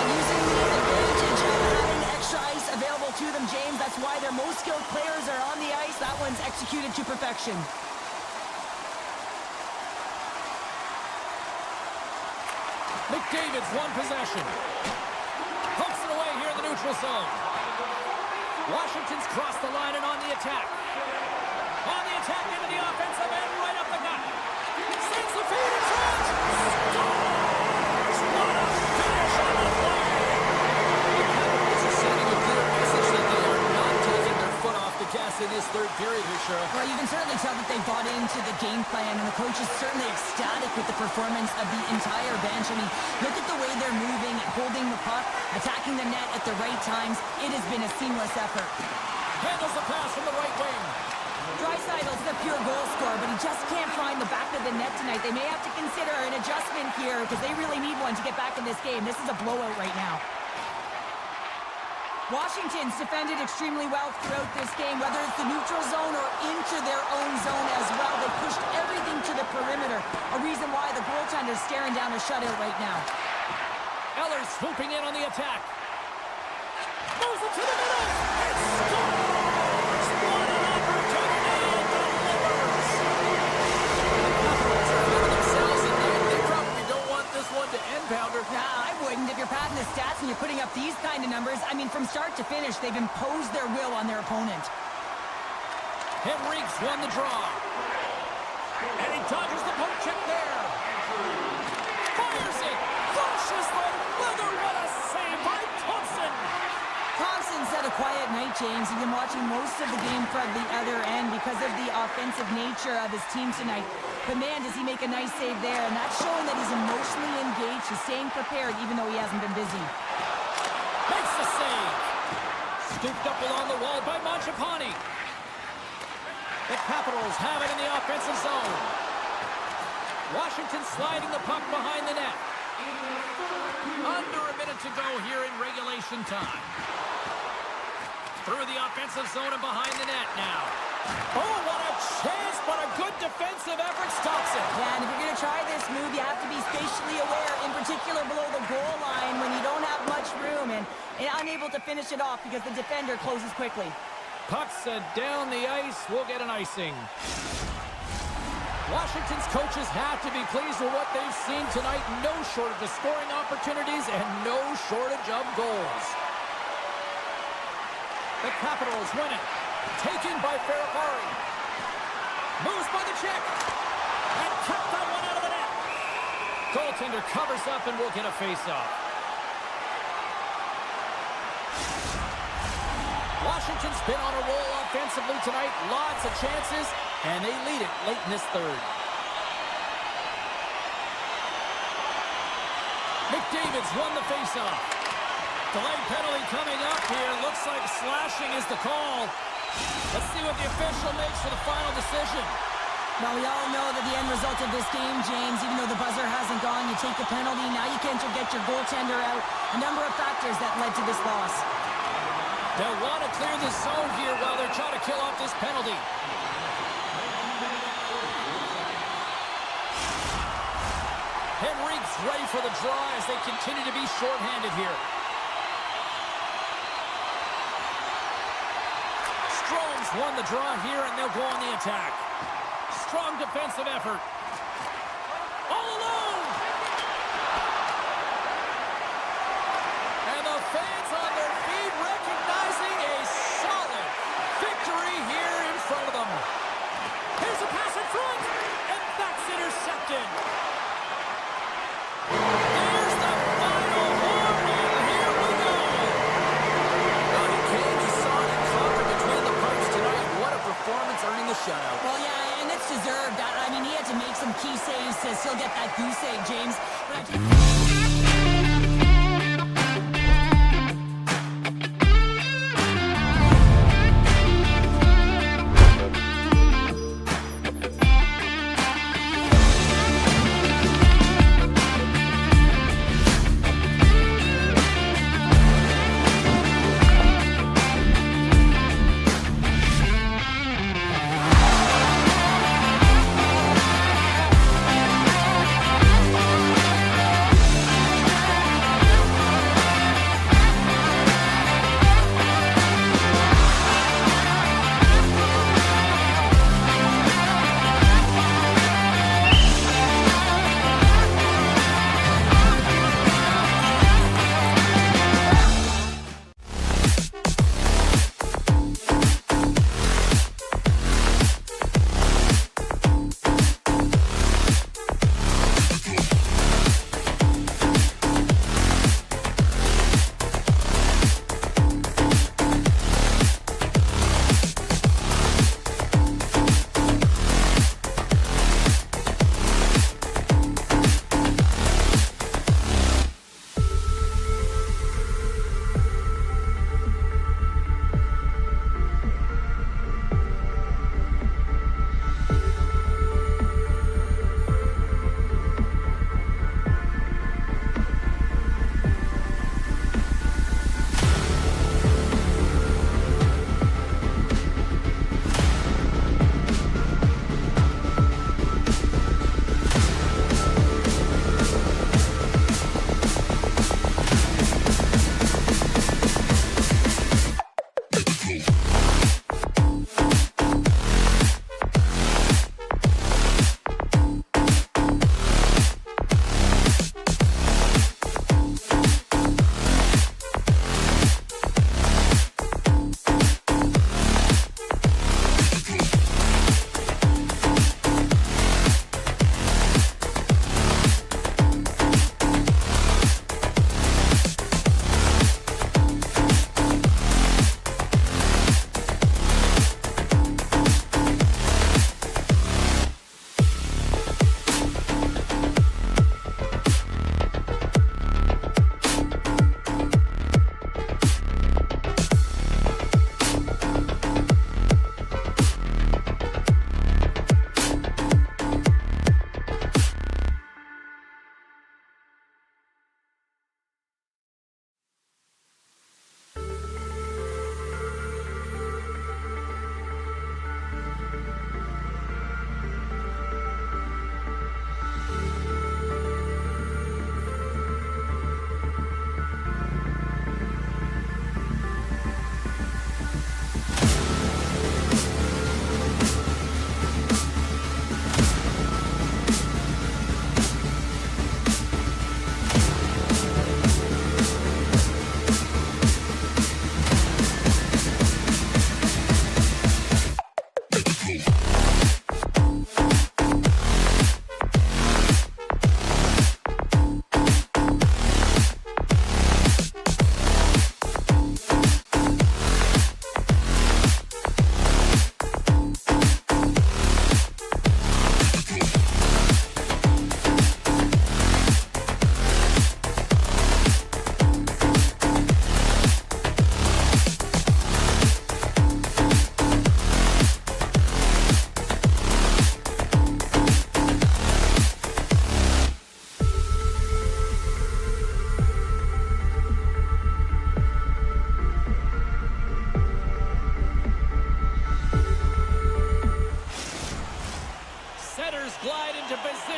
Using the advantage of having extra ice available to them, James. That's why their most skilled players are on the ice. That one's executed to perfection. McDavid's won possession. Pumps it away here in the neutral zone. Washington's crossed the line and on the attack. On the attack into the offensive end, right up the gut. Sends the feed in front. Scores! What a finish on the play! The Capitals are sending a clear message that they are not taking their foot off the gas in this third period here, Sheriff. Well, you can certainly tell that they bought into the game plan, and the coach is certainly ecstatic with the performance of the entire bench. I mean, look at the way they're moving, holding the puck, attacking the net at the right times. It has been a seamless effort. Handles the pass from the right wing. Draisaitl's the pure goal scorer, but he just can't find the back of the net tonight. They may have to consider an adjustment here because they really need one to get back in this game. This is a blowout right now. Washington's defended extremely well throughout this game, whether it's the neutral zone or into their own zone as well. They pushed everything to the perimeter, a reason why the goaltender's staring down a shutout right now. Eller swooping in on the attack. Moves it to the middle. It scores! What an opportunity and delivers! The Capitals are feeling themselves, and they probably don't want this one to end, Pounder. Nah, I wouldn't. If you're padding the stats and you're putting up these kind of numbers, I mean, from start to finish, they've imposed their will on their opponent. Henrique's won the draw. And he dodges the poke check there. Fires it. Flushes the leather. What a save by Thompson. Thompson's had a quiet night, James. He's been watching most of the game from the other end because of the offensive nature of his team tonight. But man, does he make a nice save there. And that's showing that he's emotionally engaged. He's staying prepared even though he hasn't been busy. Makes the save. Scooped up along the wall by Mangiapane. The Capitals have it in the offensive zone. Washington sliding the puck behind the net. Under a minute to go here in regulation time. Through the offensive zone and behind the net now. Oh, what a chance, but a good defensive effort stops it. Yeah, and if you're going to try this move, you have to be spatially aware, in particular below the goal line when you don't have much room and unable to finish it off because the defender closes quickly. Puck sent down the ice. We'll get an icing. Washington's coaches have to be pleased with what they've seen tonight. No shortage of scoring opportunities and no shortage of goals. The Capitals win it. Taken by Ferrapari. Moves by the check. And kept that one out of the net. Goaltender covers up and will get a face-off. Washington's been on a roll offensively tonight. Lots of chances, and they lead it late in this third. McDavid's won the faceoff. Delayed penalty coming up here. Looks like slashing is the call. Let's see what the official makes for the final decision. Well, we all know that the end result of this game, James, even though the buzzer hasn't gone, you take the penalty. Now you can't get your goaltender out. A number of factors that led to this loss. They'll want to clear the zone here while they're trying to kill off this penalty. Henrique's ready for the draw as they continue to be shorthanded here. Strome's won the draw here, and they'll go on the attack. Strong defensive effort. All alone! And the fans on their feet recognizing a solid victory here in front of them. Here's a pass in front, and that's intercepted. Here's the final horn, and here we go. Well, he came, he saw it, and conquered between the pipes tonight. What a performance, earning the shutout. Well, yeah, and it's deserved. I mean, he had to make some key saves to still get that goose egg, James. But I think...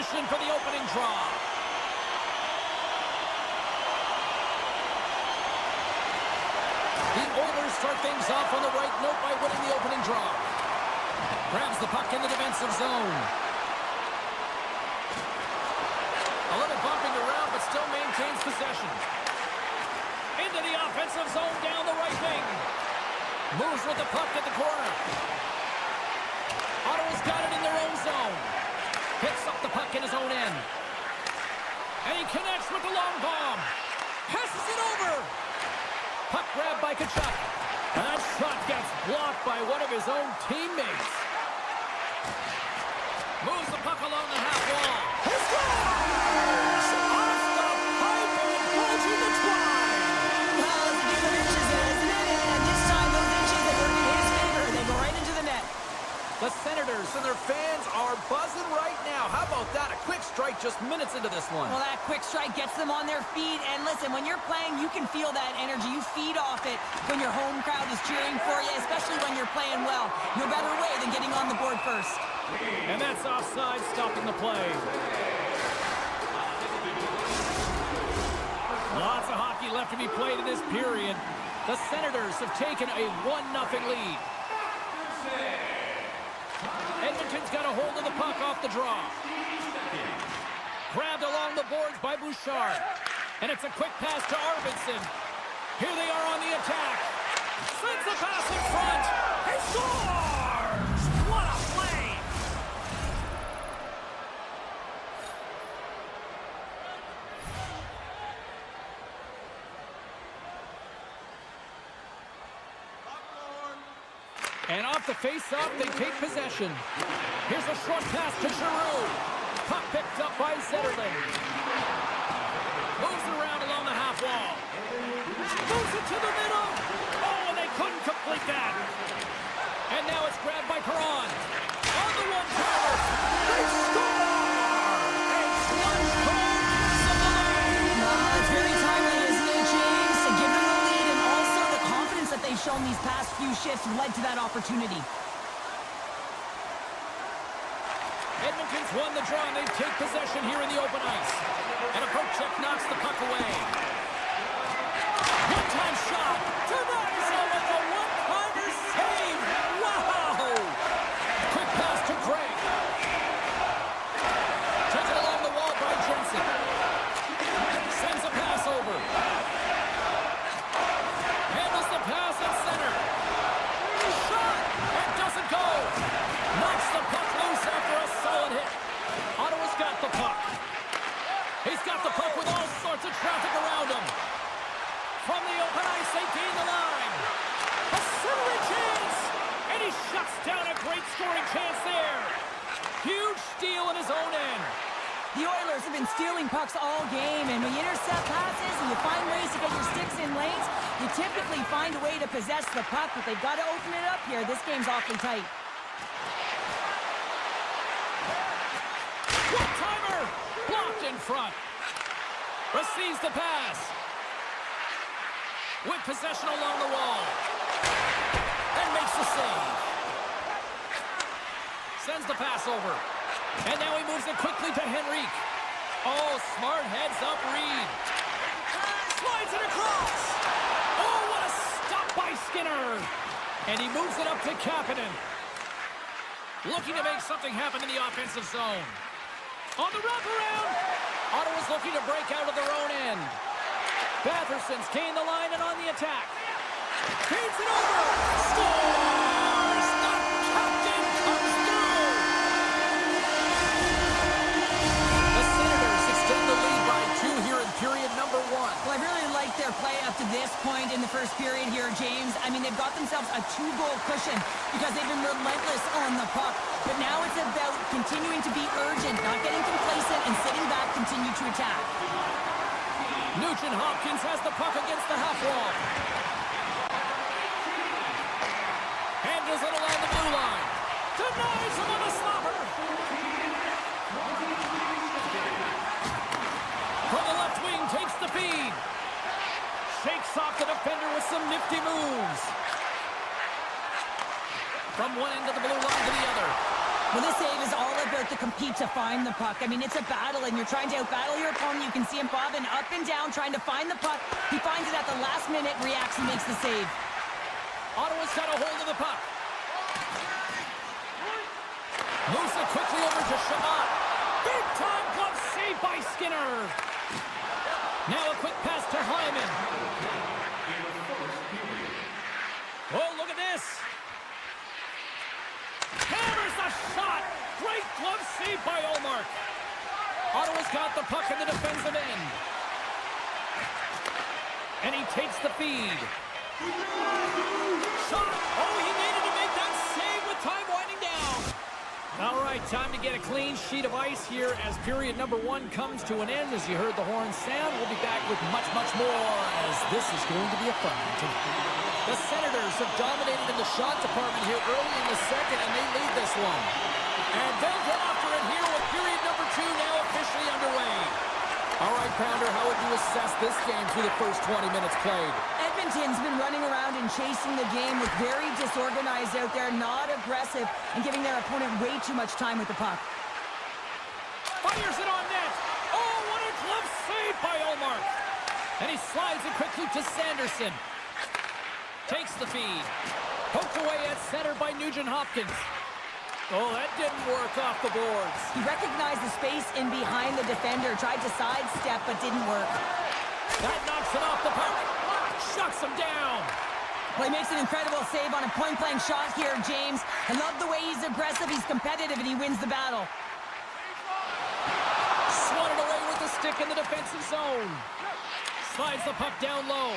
position for the opening draw. The Oilers start things off on the right note by winning the opening draw. Grabs the puck in the defensive zone. A little bumping around, but still maintains possession. Into the offensive zone down the right wing. Moves with the puck at the corner. Ottawa's got it in their own zone. Picks up the puck in his own end. And he connects with the long bomb. Passes it over. Puck grabbed by Kachuk. And that shot gets blocked by one of his own teammates. Moves the puck along the half wall. He scores! Off the pipe and pulls in the twine. Well, it's a game of inches there, isn't it? And this time those inches, they work in his favor. They go right into the net. The Senators and their fans are buzzing right now. How about that? A quick strike just minutes into this one. Well, that quick strike gets them on their feet. And listen, when you're playing, you can feel that energy. You feed off it when your home crowd is cheering for you, especially when you're playing well. No better way than getting on the board first. And that's offside, stopping the play. Lots of hockey left to be played in this period. The Senators have taken a 1-0 lead. Edmonton's got a hold of the puck off the draw. Grabbed along the boards by Bouchard. And it's a quick pass to Arvidsson. Here they are on the attack. Sends the pass in front. He scores! What a play! And off the face-off, they take possession. Here's a short pass to Giroux. Puck picked up by Zetterlund. Moves around along the half wall. Moves it to the middle. Oh, and they couldn't complete that. And now it's grabbed by Perron. On the one-timer. They score! It's one goal of the lead. It's very timely, isn't it, James? To give them the lead, and also the confidence that they've shown these past few shifts led to that opportunity. Edmonton's won the draw, and they take possession here in the open ice. And a poke check knocks the puck away. One-time shot. Denies him with a one-timer save. Wow! Quick pass to Gregg. Taken along the wall by Jensen. Sends a pass over. Handles the pass at center. Shot! It doesn't go. Knocks the puck loose after a solid hit. Ottawa's got the puck. He's got the puck with all sorts of traffic around him. From the open ice, they gain the line. A centering chance! And he shuts down a great scoring chance there. Huge steal in his own end. The Oilers have been stealing pucks all game, and when you intercept passes and you find ways to get your sticks in lanes, you typically find a way to possess the puck, but they've got to open it up here. This game's awfully tight. One-timer! Blocked in front. Receives the pass. With possession along the wall. And makes the save. Sends the pass over. And now he moves it quickly to Henrique. Oh, smart heads up Reed. Slides it across. Oh, what a stop by Skinner. And he moves it up to Kapanen. Looking to make something happen in the offensive zone. On the wraparound. Ottawa's looking to break out of their own end. Batherson's gained the line and on the attack. Feeds it over. Scores! The captain comes through. The Senators extend the lead by 2 here in period number 1. Well, I really like their play up to this point in the first period here, James. I mean, they've got themselves a 2-goal cushion because they've been relentless on the puck. But now it's about continuing to be urgent, not getting complacent, and sitting back, continue to attack. Nugent Hopkins has the puck against the half wall. Handles it along the blue line. Denies him on the slobber. From the left wing, takes the feed. Shakes off the defender with some nifty moves. From one end of the blue line to the other. Well, this save is all about the compete to find the puck. I mean, it's a battle, and you're trying to outbattle your opponent. You can see him bobbing up and down, trying to find the puck. He finds it at the last minute, reacts, and makes the save. Ottawa's got a hold of the puck. Moves it quickly over to Shin. Big time glove save by Skinner. Now a quick pass to Hyman. Oh, look at this. Hammers the shot. Great glove save by Ullmark. Ottawa's got the puck in the defensive end. And he takes the feed. Shot. Oh, he needed to make that save with time winding down. All right, time to get a clean sheet of ice here as period number 1 comes to an end. As you heard the horn sound, we'll be back with much, much more as this is going to be a fun one tonight. The Senators have dominated in the shot department here early in the second, and they lead this one. And they'll get after it here with period number 2 now officially underway. All right, Pounder, how would you assess this game through the first 20 minutes played? Edmonton's been running around and chasing the game, with very disorganized out there, not aggressive, and giving their opponent way too much time with the puck. Fires it on net. Oh, what a glove save by Ullmark. And he slides it quickly to Sanderson. Takes the feed. Poked away at center by Nugent-Hopkins. Oh, that didn't work off the boards. He recognized the space in behind the defender, tried to sidestep, but didn't work. That knocks it off the puck. Shuts him down. Well, he makes an incredible save on a point-blank shot here, James. I love the way he's aggressive, he's competitive, and he wins the battle. Swatted away with the stick in the defensive zone. Slides the puck down low.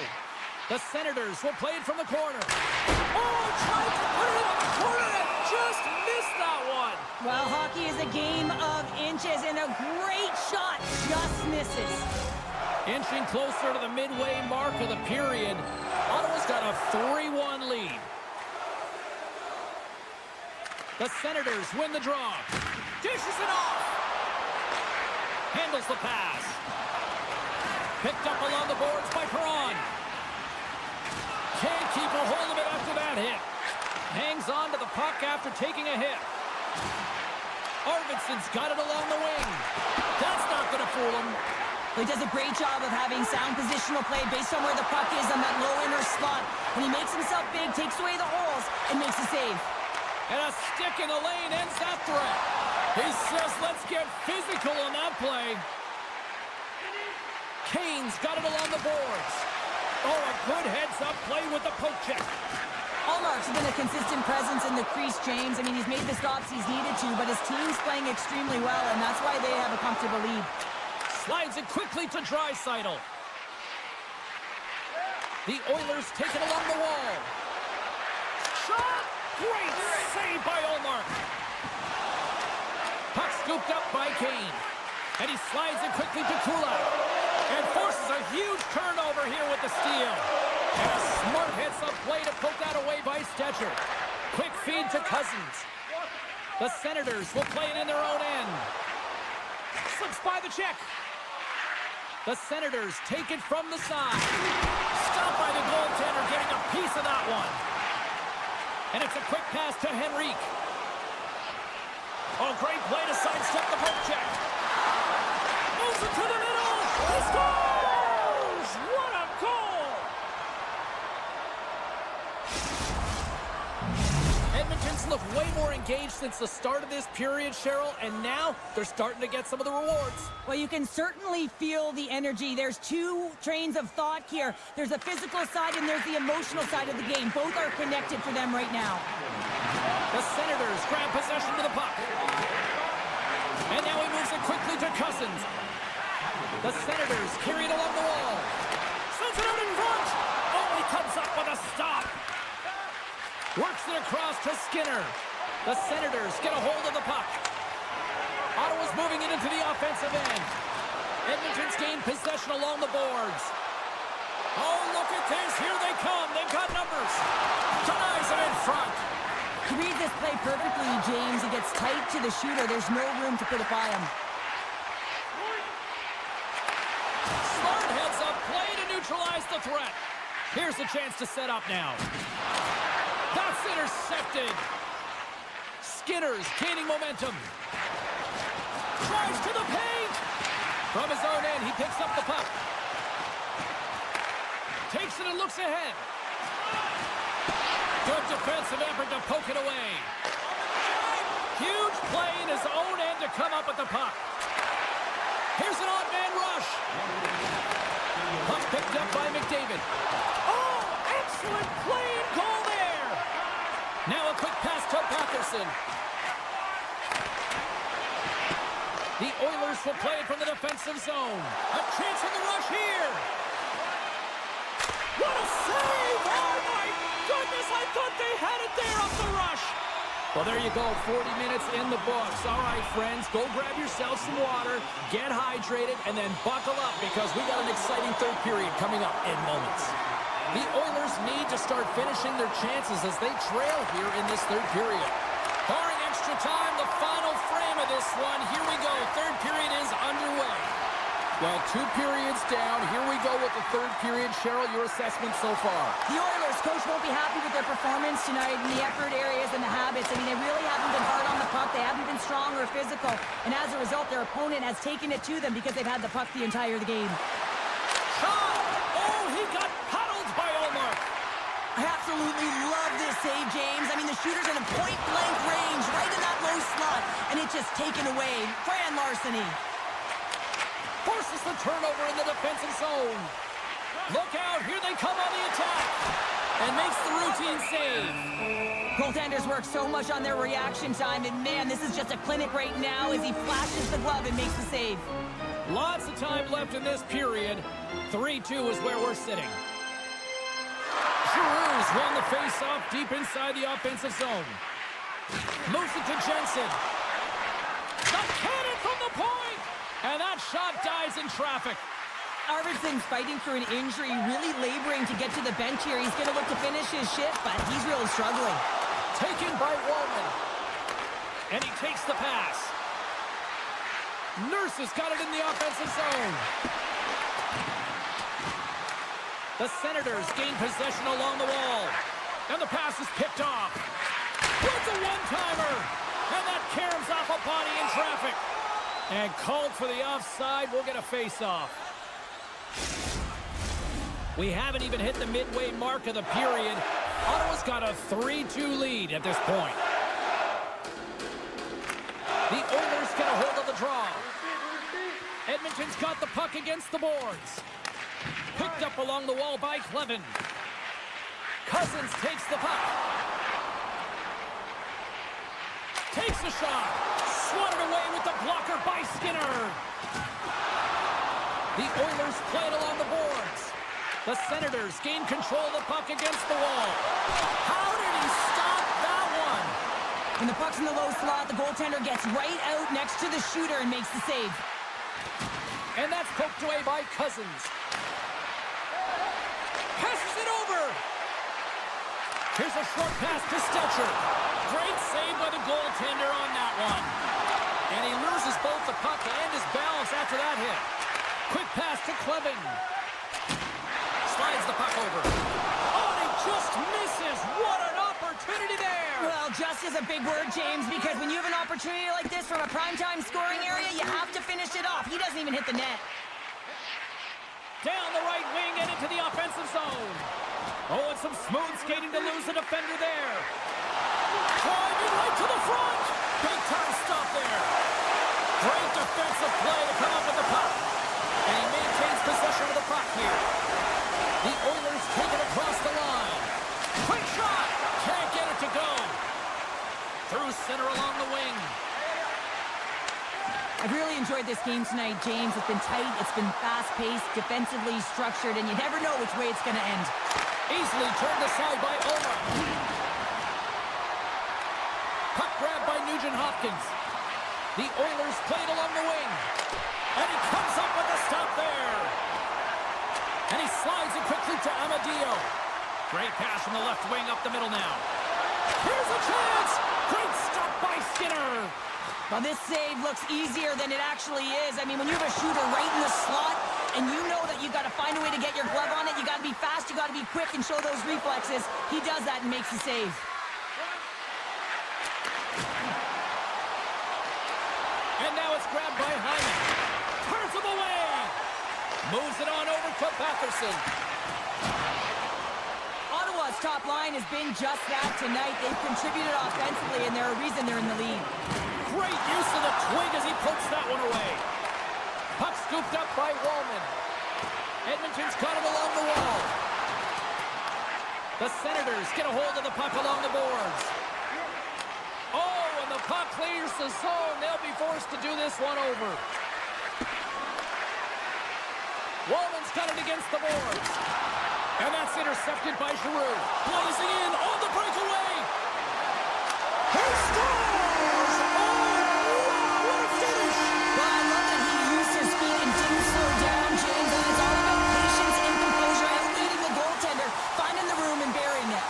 The Senators will play it from the corner. Oh, tried to put it in the corner and just missed that one. Well, hockey is a game of inches, and a great shot just misses. Inching closer to the midway mark of the period. Ottawa's got a 3-1 lead. The Senators win the draw. Dishes it off. Handles the pass. Picked up along the boards by Perron. Can't keep a hold of it after that hit. Hangs on to the puck after taking a hit. Arvidsson's got it along the wing. That's not going to fool him. He does a great job of having sound positional play based on where the puck is on that low inner spot. When he makes himself big, takes away the holes, and makes a save. And a stick in the lane ends that threat. He says, let's get physical on that play. Kane's got it along the boards. Oh, a good heads-up play with the poke check. Ullmark's been a consistent presence in the crease, James. I mean, he's made the stops he's needed to, but his team's playing extremely well, and that's why they have a comfortable lead. Slides it quickly to Draisaitl. The Oilers take it along the wall. Shot! Great save by Ullmark. Puck scooped up by Kane. And he slides it quickly to Kulak. And forces a huge turnover here with the steal. And a smart heads-up play to poke that away by Stetcher. Quick feed to Cousins. The Senators will play it in their own end. Slips by the check. The Senators take it from the side. Stopped by the goaltender, getting a piece of that one. And it's a quick pass to Henrique. Oh, great play to sidestep the poke check. Moves it to the middle. He scores! What a goal! Edmonton's looked way more engaged since the start of this period, Cheryl, and now they're starting to get some of the rewards. Well, you can certainly feel the energy. There's two trains of thought here. There's the physical side and there's the emotional side of the game. Both are connected for them right now. The Senators grab possession to the puck. And now he moves it quickly to Cousins. The Senators carry it along the wall. Sends it out in front. Oh, he comes up with a stop. Works it across to Skinner. The Senators get a hold of the puck. Ottawa's moving it into the offensive end. Edmonton's gained possession along the boards. Oh, look at this. Here they come. They've got numbers. Denies it in front. He reads this play perfectly, James. He gets tight to the shooter. There's no room to put it by him. Smart heads up play to neutralize the threat. Here's the chance to set up now. That's intercepted. Skinner's gaining momentum. Drives to the paint. From his own end, he picks up the puck. Takes it and looks ahead. Good defensive effort to poke it away. Huge play in his own end to come up with the puck. Here's an odd man rush. Puck picked up by McDavid. Oh, excellent play and goal there. Now a quick pass to Patterson. The Oilers will play it from the defensive zone. A chance for the rush here. What a save! Oh, my goodness, I thought they had it there off the rush. Well, there you go, 40 minutes in the books. All right, friends, go grab yourself some water, get hydrated, and then buckle up because we got an exciting third period coming up in moments. The Oilers need to start finishing their chances as they trail here in this third period. Barring extra time, the final frame of this one. Here we go. Third period is underway. Well, 2 periods down. Here we go with the third period. Cheryl, your assessment so far? The Oilers coach won't be happy with their performance tonight in the effort areas and the habits. I mean, they really haven't been hard on the puck. They haven't been strong or physical. And as a result, their opponent has taken it to them because they've had the puck the entire game. Shot! Oh, he got puddled by Omar. I absolutely love this save, James. I mean, the shooter's in a point-blank range, right in that low slot, and it's just taken away. Fran larceny. Forces the turnover in the defensive zone. Look out, here they come on the attack. And makes the routine save. Goaltenders work so much on their reaction time, and man, this is just a clinic right now as he flashes the glove and makes the save. Lots of time left in this period. 3-2 is where we're sitting. Giroux's won the face-off deep inside the offensive zone. Moves it to Jensen. The cannon from the point! And that shot dies in traffic. Arvidsson's fighting through an injury, really laboring to get to the bench here. He's going to look to finish his shift, but he's really struggling. Taken by Wallman. And he takes the pass. Nurse has got it in the offensive zone. The Senators gain possession along the wall. And the pass is picked off. It's a one-timer. And that caroms off a body in traffic. And called for the offside. We'll get a face-off. We haven't even hit the midway mark of the period. Ottawa's got a 3-2 lead at this point. The Oilers get a hold of the draw. Edmonton's got the puck against the boards. Picked up along the wall by Clevin. Cousins takes the puck. Takes the shot. Swatted away with the blocker by Skinner. The Oilers play it along the boards. The Senators gain control of the puck against the wall. How did he stop that one? When the puck's in the low slot, the goaltender gets right out next to the shooter and makes the save. And that's poked away by Cousins. Passes it over. Here's a short pass to Stelcher. Great save by the goaltender on that one. And he loses both the puck and his balance after that hit. Quick pass to Clevin. Slides the puck over. Oh, and he just misses. What an opportunity there. Well, just is a big word, James, because when you have an opportunity like this from a primetime scoring area, you have to finish it off. He doesn't even hit the net. Down the right wing and into the offensive zone. Oh, and some smooth skating to lose the defender there. Driving right to the front. Big time stop there. Great defensive play to come up with the puck. And he maintains possession of the puck here. The Oilers take it across the line. Quick shot. Can't get it to go. Through center along the wing. I've really enjoyed this game tonight, James. It's been tight, it's been fast-paced, defensively structured, and you never know which way it's going to end. Easily turned aside by Omar. Puck grab by Nugent-Hopkins. The Oilers played along the wing. And he comes up with a stop there. And he slides it quickly to Amadio. Great pass from the left wing up the middle now. Here's a chance. Great stop by Skinner. Well, this save looks easier than it actually is. I mean, when you have a shooter right in the slot, and you know that you've got to find a way to get your glove on it, you got to be fast, you got to be quick and show those reflexes. He does that and makes the save. grabbed by Hyman. Turns him away. Moves it on over to Patterson. Ottawa's top line has been just that tonight. They've contributed offensively, and they're a reason they're in the lead. Great use of the twig as he pokes that one away. Puck scooped up by Wallman. Edmonton's caught it along the wall. The Senators get a hold of the puck along the boards. Oh, and the puck clears the zone. They'll be forced to do this one over. Wallman's got it against the boards. And that's intercepted by Giroux. Blazing in on the breakaway. He scores! Oh, what a finish! Well, I love that he used his speed and didn't slow down, James. And it's all about patience and composure, outleading the goaltender, finding the room and burying it.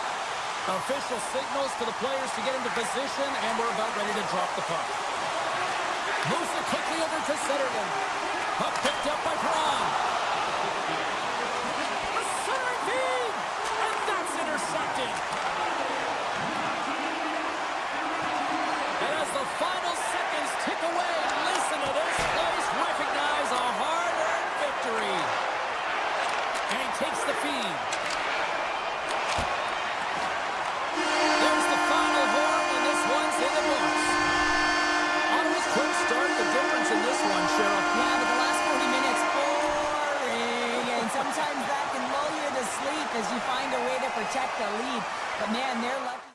Official signals to the players to get into position, and we're about ready to drop the puck. Moves it quickly over to Centerman. Puck picked up by Perron. A center feed, and that's intercepted. And as the final seconds tick away, listen to this place recognize a hard-earned victory. And he takes the feed. There's the final horn, and this one's in the books. Ottawa's quick start, the difference in this one, Cheryl. Yeah, but the last 40 minutes, boring. And sometimes that can lull you to sleep as you find a way to protect the lead. But man, they're lucky.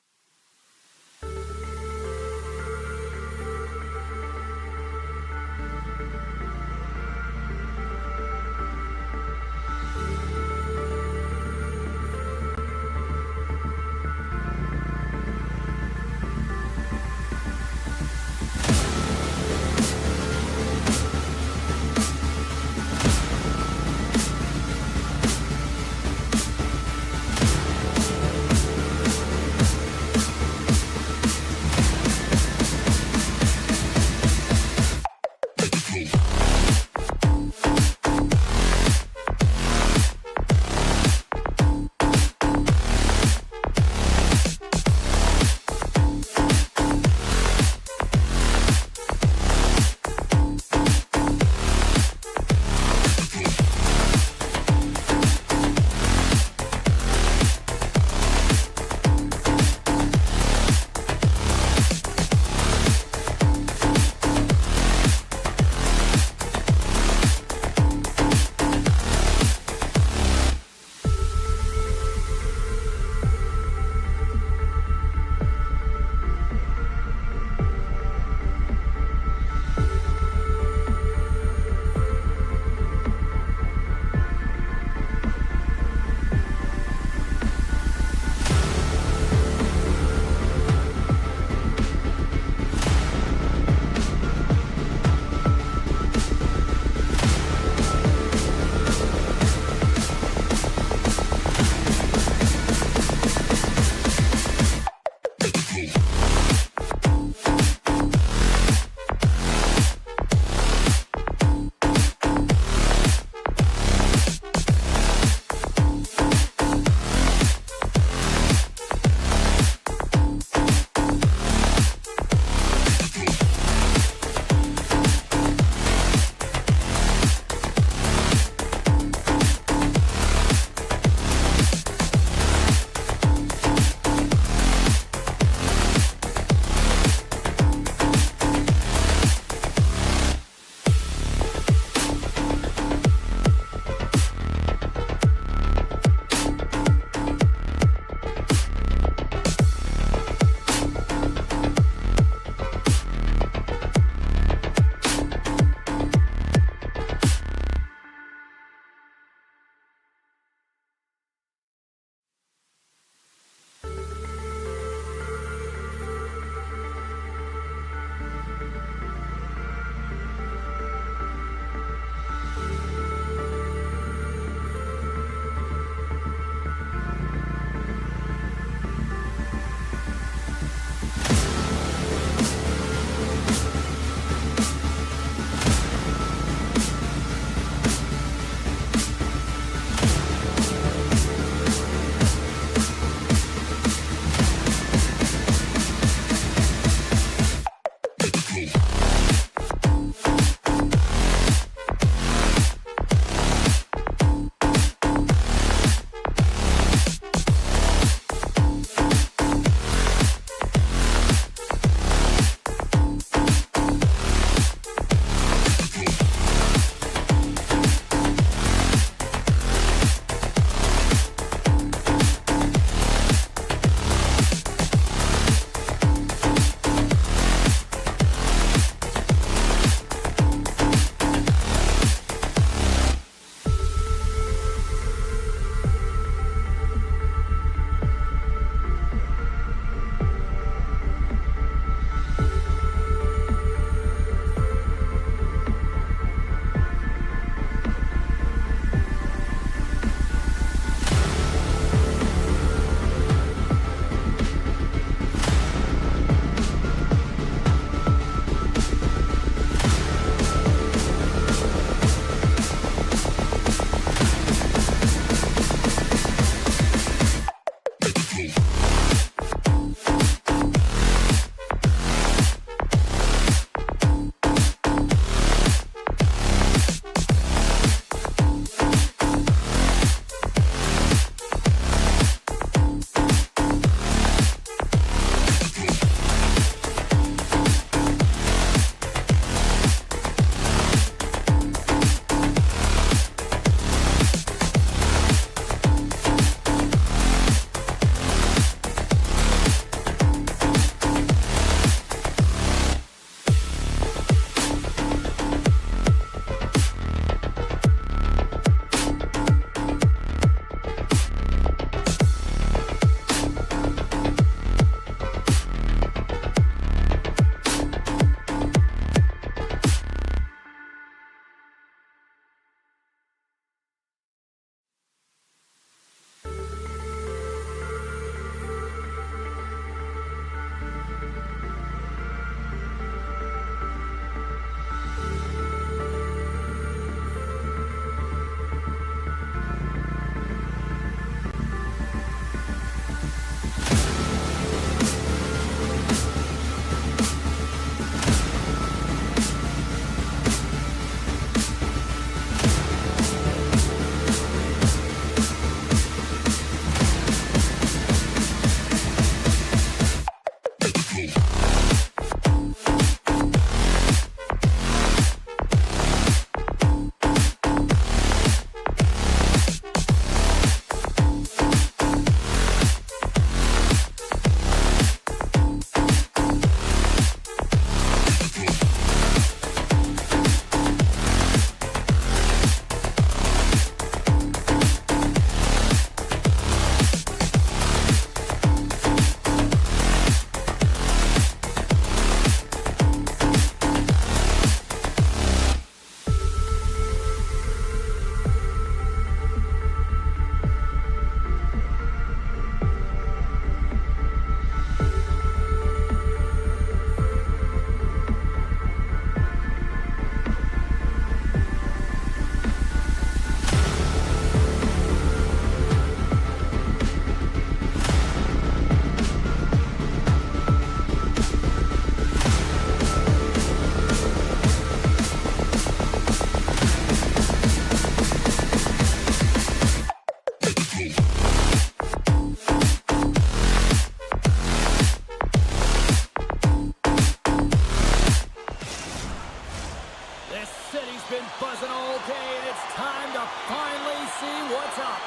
It's time to finally see what's up.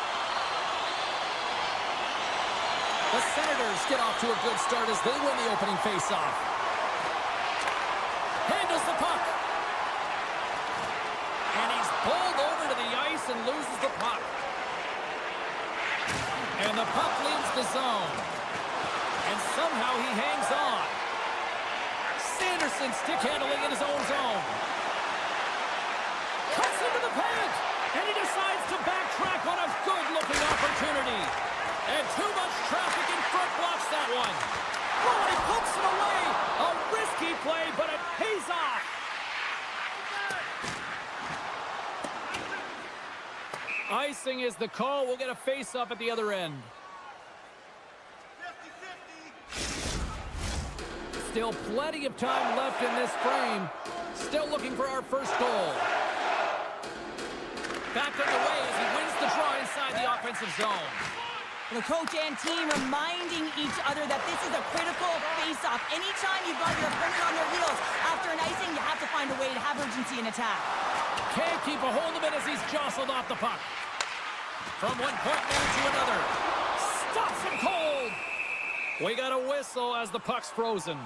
The Senators get off to a good start as they win the opening faceoff. Handles the puck. And he's pulled over to the ice and loses the puck. And the puck leaves the zone. And somehow he hangs on. Sanderson stick handling in his own zone. Cuts into the paint. And he decides to backtrack on a good-looking opportunity. And too much traffic in front blocks that one. Oh, he pokes it away. A risky play, but it pays off. Icing is the call. We'll get a face-up at the other end. 50-50. Still plenty of time left in this frame. Still looking for our first goal. Back underway as he wins the draw inside the offensive zone. The coach and team reminding each other that this is a critical face-off. Anytime you've got your opponent on their heels after an icing, you have to find a way to have urgency in attack. Can't keep a hold of it as he's jostled off the puck. From one point man to another. Stops him cold. We got a whistle as the puck's frozen.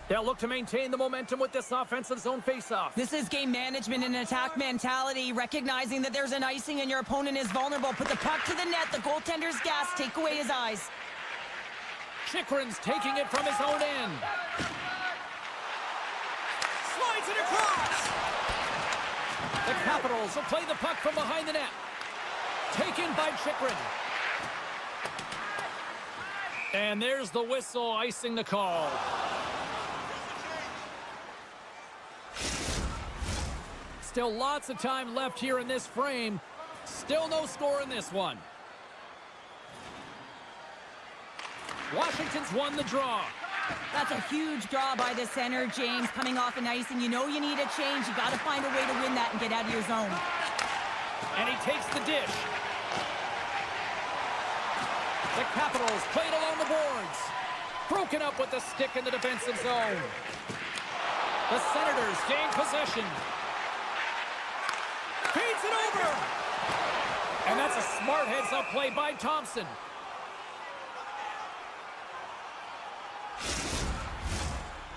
They'll look to maintain the momentum with this offensive zone faceoff. This is game management and attack mentality, recognizing that there's an icing and your opponent is vulnerable. Put the puck to the net, the goaltender's gas, take away his eyes. Chychrun's taking it from his own end. Slides it across. The Capitals will play the puck from behind the net. Taken by Chychrun. And there's the whistle icing the call. Still lots of time left here in this frame. Still no score in this one. Washington's won the draw. That's a huge draw by the center, James, coming off an icing. You know you need a change. You got to find a way to win that and get out of your zone. And he takes the dish. The Capitals played along the boards. Broken up with the stick in the defensive zone. The Senators gain possession. Feeds it over. And that's a smart heads-up play by Thompson.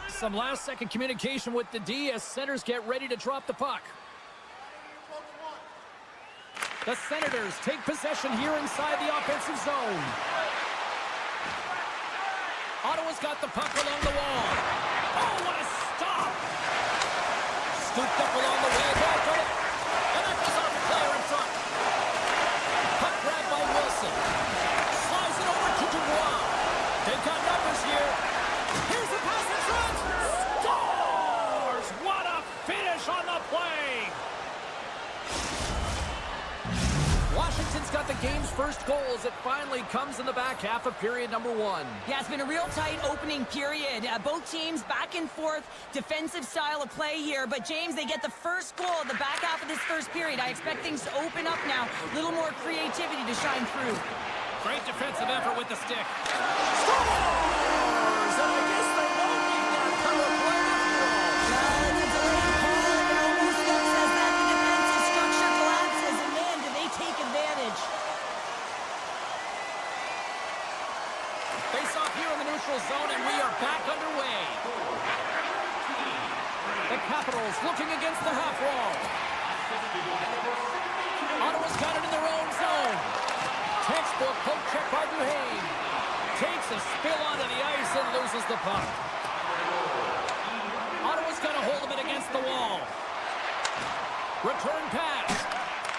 Some last-second communication with the D as centers get ready to drop the puck. The Senators take possession here inside the offensive zone. Ottawa's got the puck along the wall. Oh, what a stop! Scooped up along the wall. And that goes off the player in front. Puck grabbed by Wilson. Slides it over to Dubois. They've got numbers here. Here's the pass in front. Scores! What a finish on the play! Washington's got the game's first goal as it finally comes in the back half of period number one. Yeah, it's been a real tight opening period. Both teams back and forth, defensive style of play here. But, James, they get the first goal in the back half of this first period. I expect things to open up now. A little more creativity to shine through. Great defensive effort with the stick. Scores! And I guess they won't need that power play after all. The delayed call, it almost looks as that the defensive structure collapses. And, man, do they take advantage. Face off here in the neutral zone, and we are back underway. The Capitals looking against the half wall. Ottawa's got it in their own zone. Textbook poke check by Duhaime. Takes a spill onto the ice and loses the puck. Ottawa's got a hold of it against the wall. Return pass.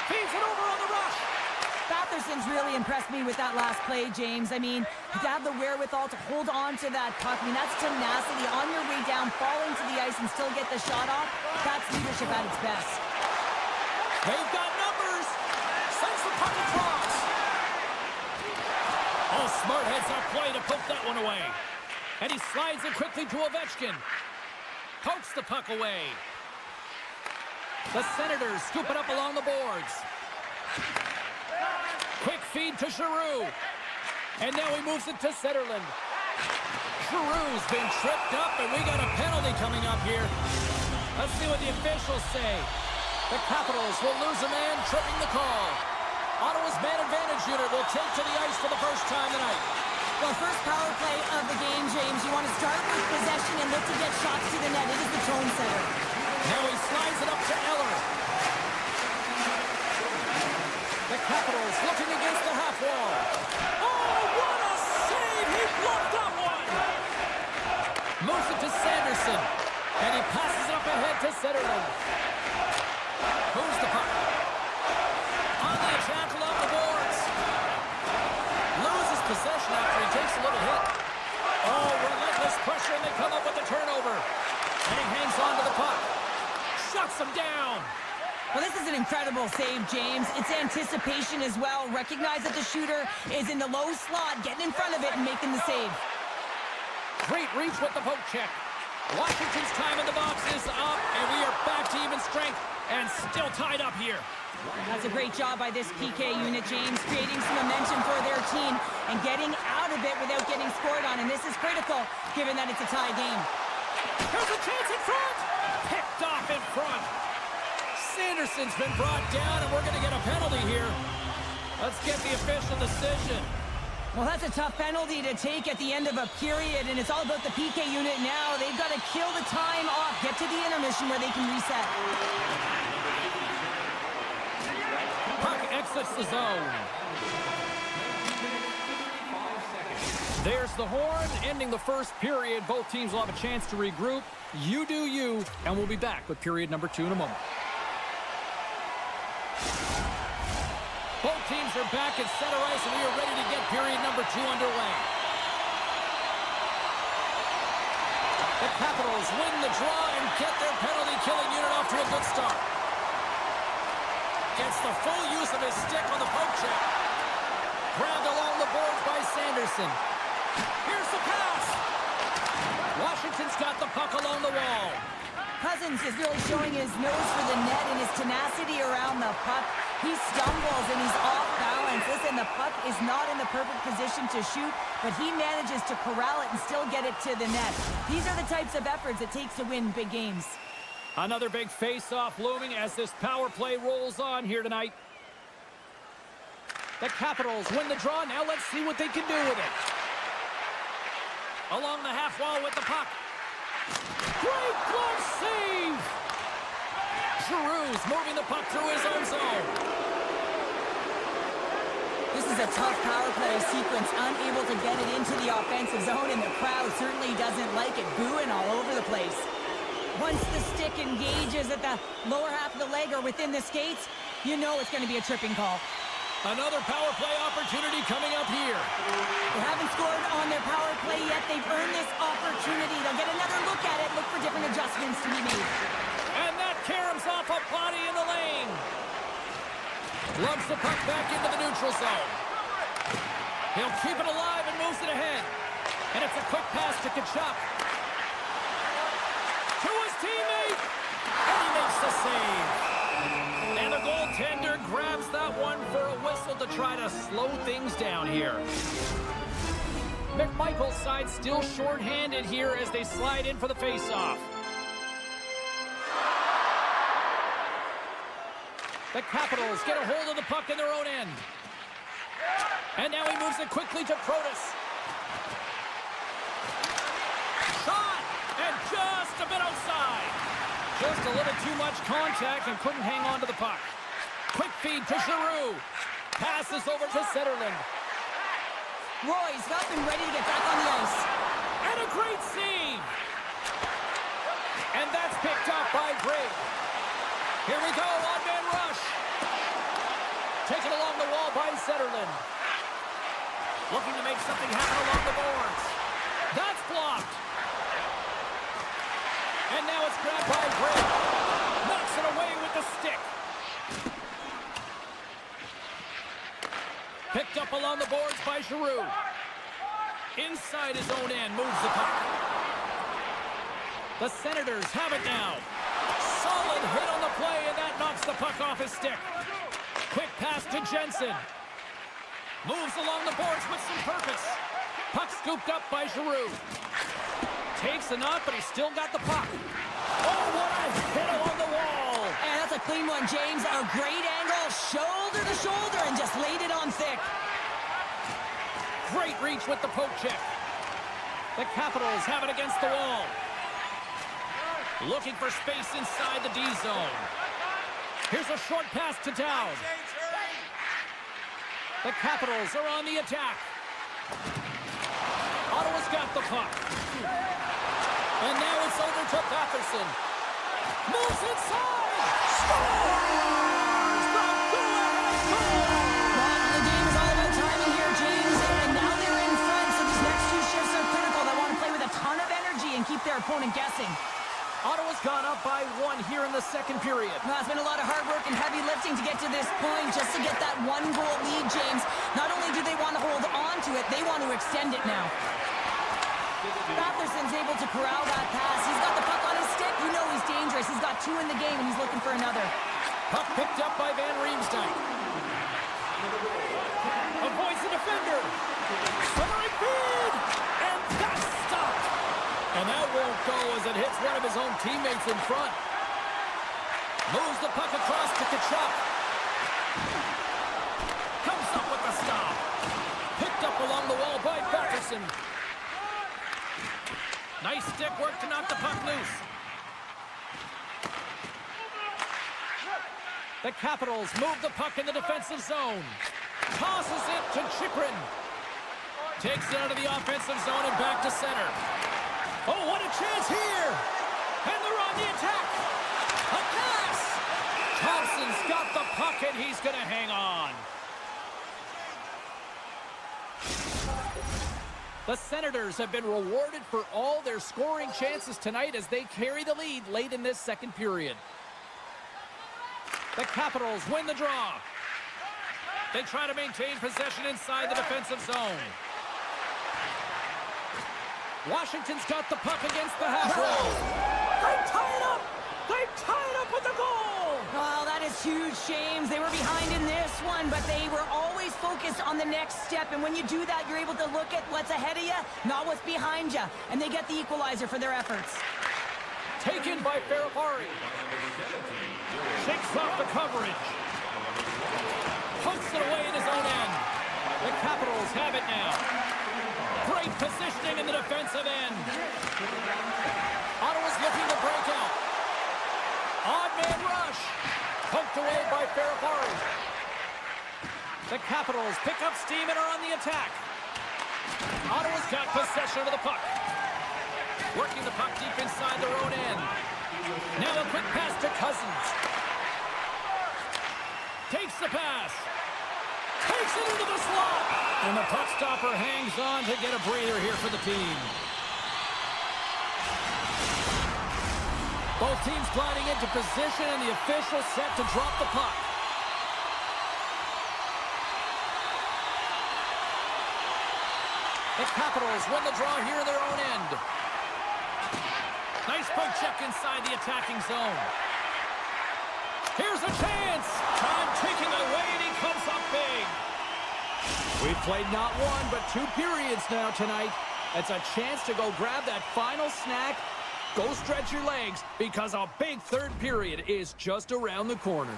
Feeds it over on the rush. Batherson's really impressed me with that last play, James. I mean, to have the wherewithal to hold on to that puck, I mean, that's tenacity. On your way down, fall into the ice and still get the shot off. That's leadership at its best. They've got numbers. Sends the puck across. Oh, smart heads-up play to poke that one away. And he slides it quickly to Ovechkin. Pokes the puck away. The Senators scoop it up along the boards. Quick feed to Giroux. And now he moves it to Zetterlund. Giroux's been tripped up, and we got a penalty coming up here. Let's see what the officials say. The Capitals will lose a man, tripping the call. Ottawa's man advantage unit will take to the ice for the first time tonight. Well, first power play of the game, James. You want to start with possession and look to get shots to the net. It is the tone setter. Now he slides it up to Eller. The Capitals looking against the half wall. Oh, what a save! He blocked that one! Moves it to Sanderson. And he passes it up ahead to Zetterlund. Moves the puck. On the attack along the boards. Loses possession after he takes a little hit. Oh, relentless pressure, and they come up with the turnover. And he hangs on to the puck. Shuts him down. Well, this is an incredible save, James. It's anticipation as well. Recognize that the shooter is in the low slot, getting in front of it and making the save. Great reach with the poke check. Washington's time in the box is up, and we are back to even strength and still tied up here. That's a great job by this PK unit, James, creating some momentum for their team and getting out of it without getting scored on. And this is critical, given that it's a tie game. There's a chance in front. Picked off in front. Sanderson's been brought down, and we're going to get a penalty here. Let's get the official decision. Well, that's a tough penalty to take at the end of a period, and it's all about the PK unit now. They've got to kill the time off, get to the intermission where they can reset. Puck exits the zone. There's the horn, ending the first period. Both teams will have a chance to regroup. You do you, and we'll be back with period number 2 in a moment. Both teams are back at center ice, and we are ready to get period number 2 underway. The Capitals win the draw and get their penalty-killing unit off to a good start. Gets the full use of his stick on the poke check. Grabbed along the boards by Sanderson. Here's the pass. Washington's got the puck along the wall. Cousins is really showing his nose for the net and his tenacity around the puck. He stumbles and he's off balance. Listen, the puck is not in the perfect position to shoot, but he manages to corral it and still get it to the net. These are the types of efforts it takes to win big games. Another big face-off looming as this power play rolls on here tonight. The Capitals win the draw. Now let's see what they can do with it. Along the half wall with the puck. Great glove save! Giroux's moving the puck through his own zone. This is a tough power play sequence, unable to get it into the offensive zone, and the crowd certainly doesn't like it, booing all over the place. Once the stick engages at the lower half of the leg or within the skates, you know it's going to be a tripping call. Another power play opportunity coming up here. They haven't scored on their power play yet. They've earned this opportunity. They'll get another look at it, look for different adjustments to be made. And that caroms off a body in the lane. Lugs the puck back into the neutral zone. He'll keep it alive and moves it ahead. And it's a quick pass to Kachuk. To his teammate. And he makes the save. And the goaltender grabs that one for a whistle to try to slow things down here. McMichael's side still shorthanded here as they slide in for the faceoff. The Capitals get a hold of the puck in their own end. And now he moves it quickly to Kratos. Shot! And just a bit outside. Just a little too much contact and couldn't hang on to the puck. Quick feed to Giroux. Passes over to Zetterlund. Roy's up and ready to get back on the ice. And a great save. And that's picked up by Gray. Here we go, one-man rush. Taken along the wall by Zetterlund. Looking to make something happen along the boards. That's blocked. And now it's grabbed by Gray. Knocks it away with the stick. Picked up along the boards by Giroux. Inside his own end, moves the puck. The Senators have it now. Solid hit on the play, and that knocks the puck off his stick. Quick pass to Jensen. Moves along the boards with some purpose. Puck scooped up by Giroux. Takes the knock, but he's still got the puck. Oh, what a and James, a great angle, shoulder to shoulder, and just laid it on thick. Great reach with the poke check. The Capitals have it against the wall. Looking for space inside the D zone. Here's a short pass to Down. The Capitals are on the attack. Ottawa's got the puck. And now it's over to Patterson. Moves inside. Scores! The go-ahead goal! Well, the game is all about timing here, James. And now they're in front, so these next two shifts are critical. They want to play with a ton of energy and keep their opponent guessing. Ottawa's gone up by 1 here in the second period. Well, it's been a lot of hard work and heavy lifting to get to this point, just to get that 1-goal lead, James. Not only do they want to hold on to it, they want to extend it now. Patherson's able to corral that pass. He's got the puck on his stick. You know he's dangerous. He's got 2 in the game, and he's looking for another. Puck picked up by Van Riemsdyk. Avoids the defender. Firing feed! And that's stopped! And that won't go as it hits one of his own teammates in front. Moves the puck across to Tkachuk. Comes up with the stop. Picked up along the wall by Patterson. Nice stick work to knock the puck loose. The Capitals move the puck in the defensive zone. Tosses it to Chychrun. Takes it out of the offensive zone and back to center. Oh, what a chance here! And they're on the attack! A pass! Thompson's got the puck and he's going to hang on. The Senators have been rewarded for all their scoring chances tonight as they carry the lead late in this second period. The Capitals win the draw. They try to maintain possession inside the defensive zone. Washington's got the puck against the half wall. They tie it up! They tie it up with the goal! Well, that is huge, James. They were behind in this one, but they were always focused on the next step. And when you do that, you're able to look at what's ahead of you, not what's behind you. And they get the equalizer for their efforts. Taken by Ferrapari. Shakes off the coverage. Pokes it away in his own end. The Capitals have it now. Great positioning in the defensive end. Ottawa's looking to break out. Odd man rush. Poked away by Ferrapari. The Capitals pick up steam and are on the attack. Ottawa's got possession of the puck. Working the puck deep inside their own end. Now a quick pass to Cousins. Takes the pass. Takes it into the slot. And the puck stopper hangs on to get a breather here for the team. Both teams gliding into position and the official set to drop the puck. The Capitals win the draw here in their own end. Nice poke check inside the attacking zone. Here's a chance. Time ticking away and he comes up big. We've played not 1 but 2 periods now tonight. It's a chance to go grab that final snack. Go stretch your legs because a big third period is just around the corner.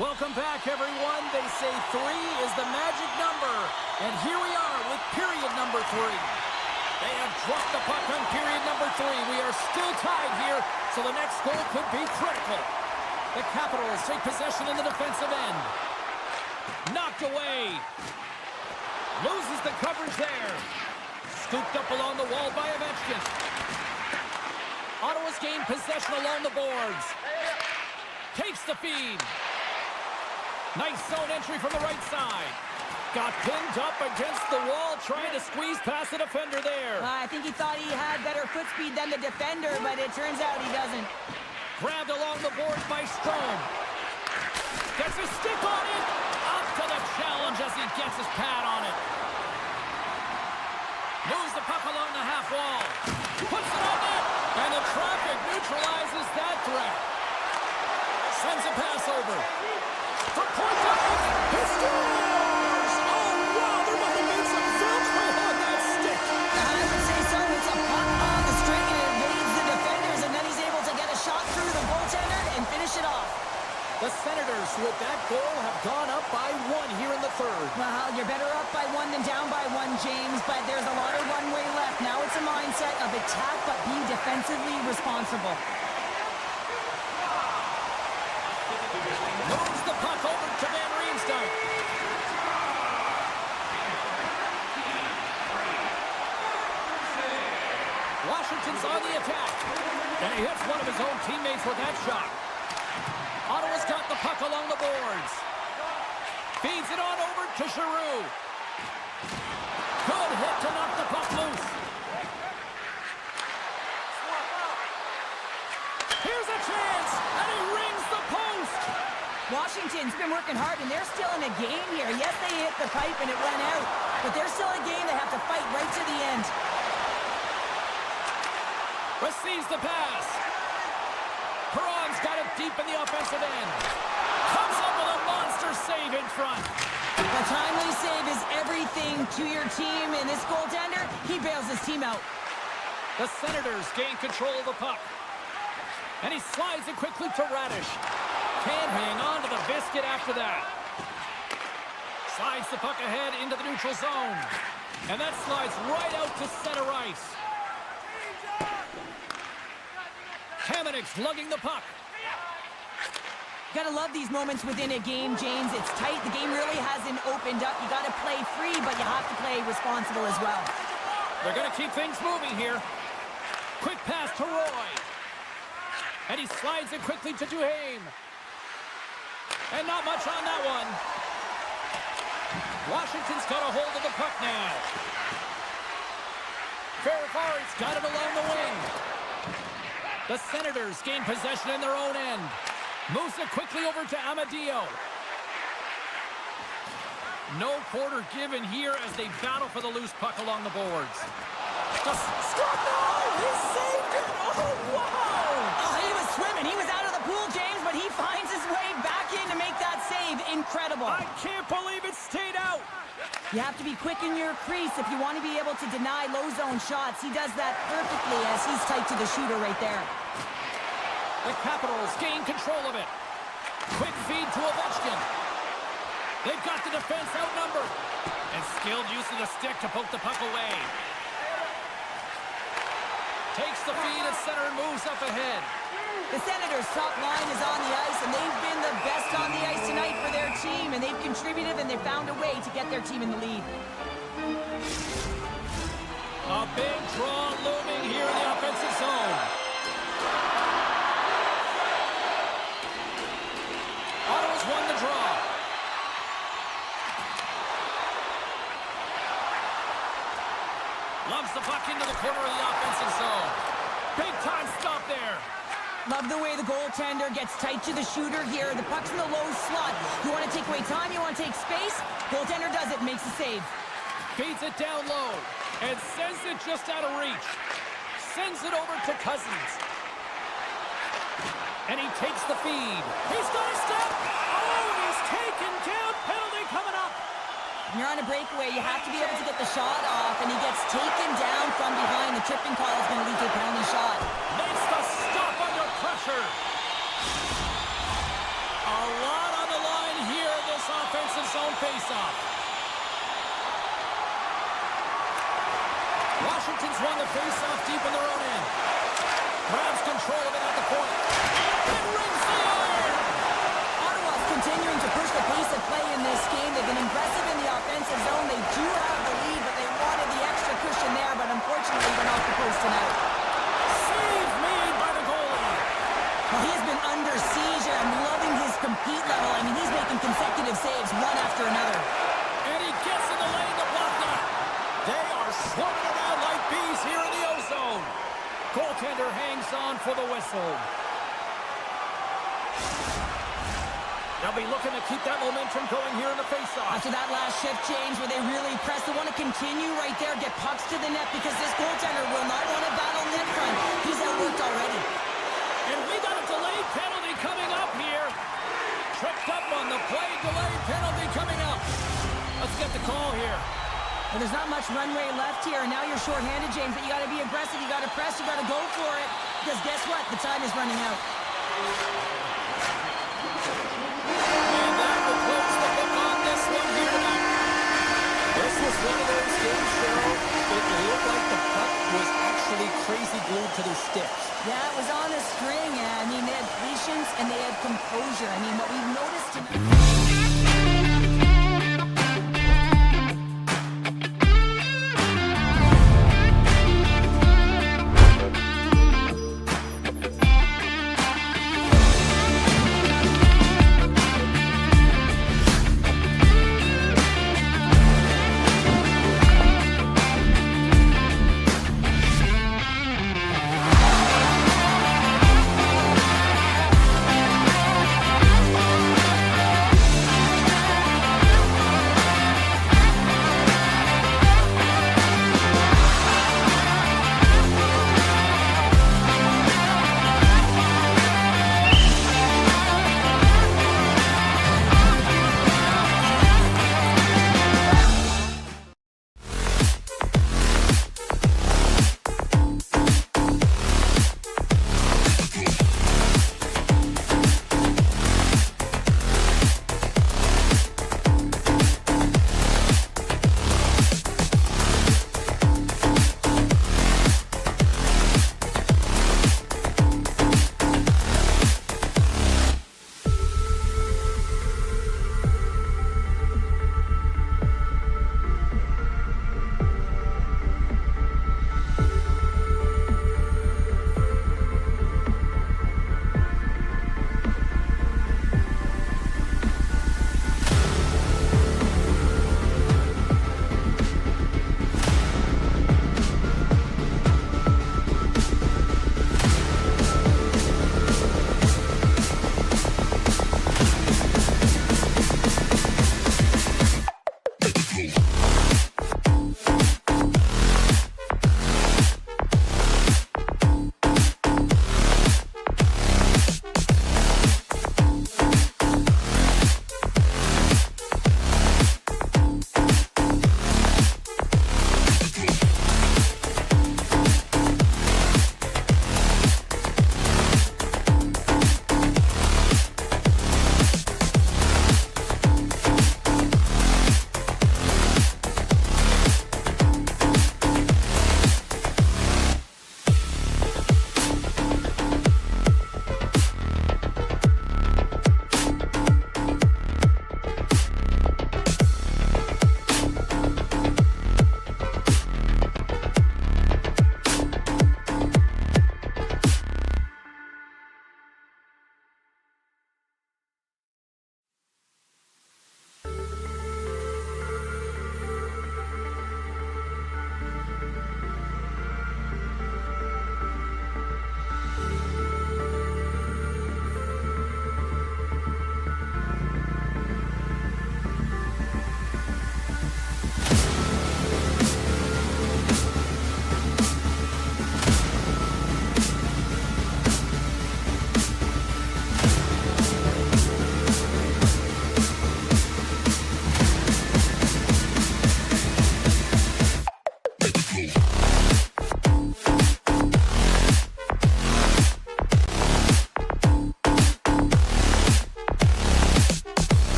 Welcome back, everyone. They say 3 is the magic number. And here we are with period number 3. They have dropped the puck on period number 3. We are still tied here, so the next goal could be critical. The Capitals take possession in the defensive end. Knocked away. Loses the coverage there. Scooped up along the wall by Ovechkin. Ottawa's gained possession along the boards. Takes the feed. Nice zone entry from the right side. Got pinned up against the wall, trying to squeeze past the defender there. I think he thought he had better foot speed than the defender, but it turns out he doesn't. Grabbed along the boards by Strome. Gets a stick on it. Up to the challenge as he gets his pad on it. Moves the puck along the half wall. Puts it on net. And the traffic neutralizes that threat. Sends a pass over. For point down. He scores! Oh, wow, there might have been some filtering on that stick. I would say so. It's a puck on the string, and it evades the defenders, and then he's able to get a shot Well, you're better up by one than down by one, James, but there's a lot of runway left. Now it's a mindset of attack, but be defensively responsible. Moves the puck over to Van Riemsdyk. Washington's on the attack. And he hits one of his own teammates with that shot. Ottawa's got the puck along the boards. Feeds it on over to Giroux. Good hit to knock the puck loose. Here's a chance, and he rings the post. Washington's been working hard, and they're still in a game here. Yes, they hit the pipe and it went out, but they're still a game they have to fight right to the end. Receives the pass. Perron's got it deep in the offensive end. Comes up with a monster save in front. A timely save is everything to your team, and this goaltender, he bails his team out. The Senators gain control of the puck. And he slides it quickly to Radish. Can't hang on to the biscuit after that. Slides the puck ahead into the neutral zone. And that slides right out to center ice. Hamonic's lugging the puck. Gotta love these moments within a game, James. It's tight. The game really hasn't opened up. You gotta play free, but you have to play responsible as well. They're gonna keep things moving here. Quick pass to Roy. And he slides it quickly to Duhaime. And not much on that one. Washington's got a hold of the puck now. Ferrari's got it along the wing. The Senators gain possession in their own end. Moves it quickly over to Amadio. No quarter given here as they battle for the loose puck along the boards. Just score! No! He saved it! Oh, wow! Oh, he was swimming. He was out of the pool, James, but he finds his way back in to make that save. Incredible. I can't believe it stayed out. You have to be quick in your crease if you want to be able to deny low zone shots. He does that perfectly as he's tight to the shooter right there. The Capitals gain control of it. Quick feed to Ovechkin. They've got the defense outnumbered. And skilled use of the stick to poke the puck away. Takes the feed at center and moves up ahead. The Senators' top line is on the ice, and they've been the best on the ice tonight for their team, and they've contributed and they've found a way to get their team in the lead. A big draw looming here in the offensive zone. Ottawa's won the draw. Loves the puck into the corner of the offensive zone. Big time stop there. Love the way the goaltender gets tight to the shooter here. The puck's in the low slot. You want to take away time, you want to take space. Goaltender does it, makes the save. Feeds it down low and sends it just out of reach. Sends it over to Cousins. And he takes the feed. He's got a step. Oh, he's taken down. Penalty coming up. When you're on a breakaway, you have to be able to get the shot off, and he gets taken down from behind. The tripping call is going to lead to a penalty shot. Makes the stop under pressure. A lot on the line here in this offensive zone faceoff. Washington's won the faceoff deep in their own end. Grabs control of it at the point. And rings the iron. Ottawa's continuing to push the pace of play in this game. They've been aggressive in the offensive zone. They do have the lead, but they wanted the extra cushion there, but unfortunately they're not supposed to now. Save made by the goalie. Well, he has been under siege, and I'm loving his compete level. I mean, he's making consecutive saves, one after another. And he gets in the lane to block that. They are swarming around like bees here in the O-zone. Goaltender hangs on for the whistle. They'll be looking to keep that momentum going here in the faceoff. After that last shift change where they really press, they want to continue right there, get pucks to the net, because this goaltender will not want to battle net front. He's outworked already. And we got a delayed penalty coming up here. Tripped up on the play, delayed penalty coming up. Let's get the call here. Well, there's not much runway left here, and now you're shorthanded, James, but you got to be aggressive, you got to press, you got to go for it, because guess what? The time is running out. And that will close the book on this one here tonight. was one of those games, Cheryl. It looked like the puck was actually crazy glued to their sticks. Yeah, it was on a string. I mean, they had patience and they had composure. I mean, what we've noticed tonight...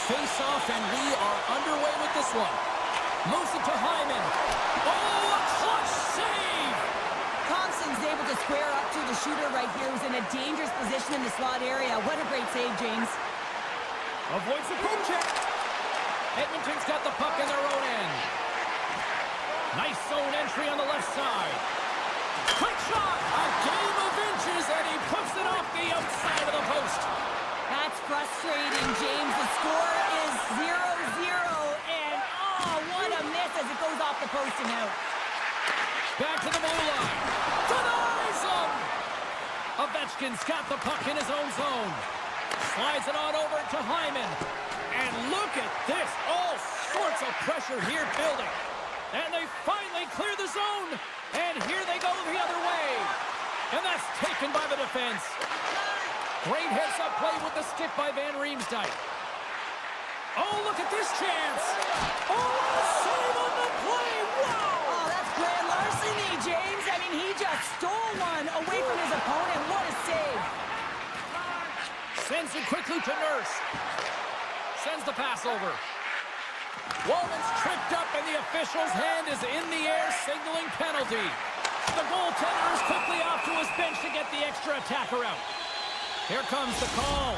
face-off, and we are underway with this one. Moves it to Hyman. Oh, a clutch save! Thompson's able to square up to the shooter right here, who's in a dangerous position in the slot area. What a great save, James. Avoids the poke check. Edmonton's got the puck in their own end. Nice zone entry on the left side. Quick shot! A game of inches, and he puts it off the outside of the post. That's frustrating, James. The score is 0-0, and oh, what a miss as it goes off the post and out. Back to the blue line. Denies him! Ovechkin's got the puck in his own zone. Slides it on over to Hyman. And look at this. All sorts of pressure here building. And they finally clear the zone. And here they go the other way. And that's taken by the defense. Great heads-up play with the stick by Van Riemsdyk. Oh, look at this chance. Oh, what a save on the play. Wow. Oh, that's grand larceny, James. I mean, he just stole one away from his opponent. What a save. Sends it quickly to Nurse. Sends the pass over. Walden's tripped up, and the official's hand is in the air, signaling penalty. The goaltender is quickly off to his bench to get the extra attacker out. Here comes the call.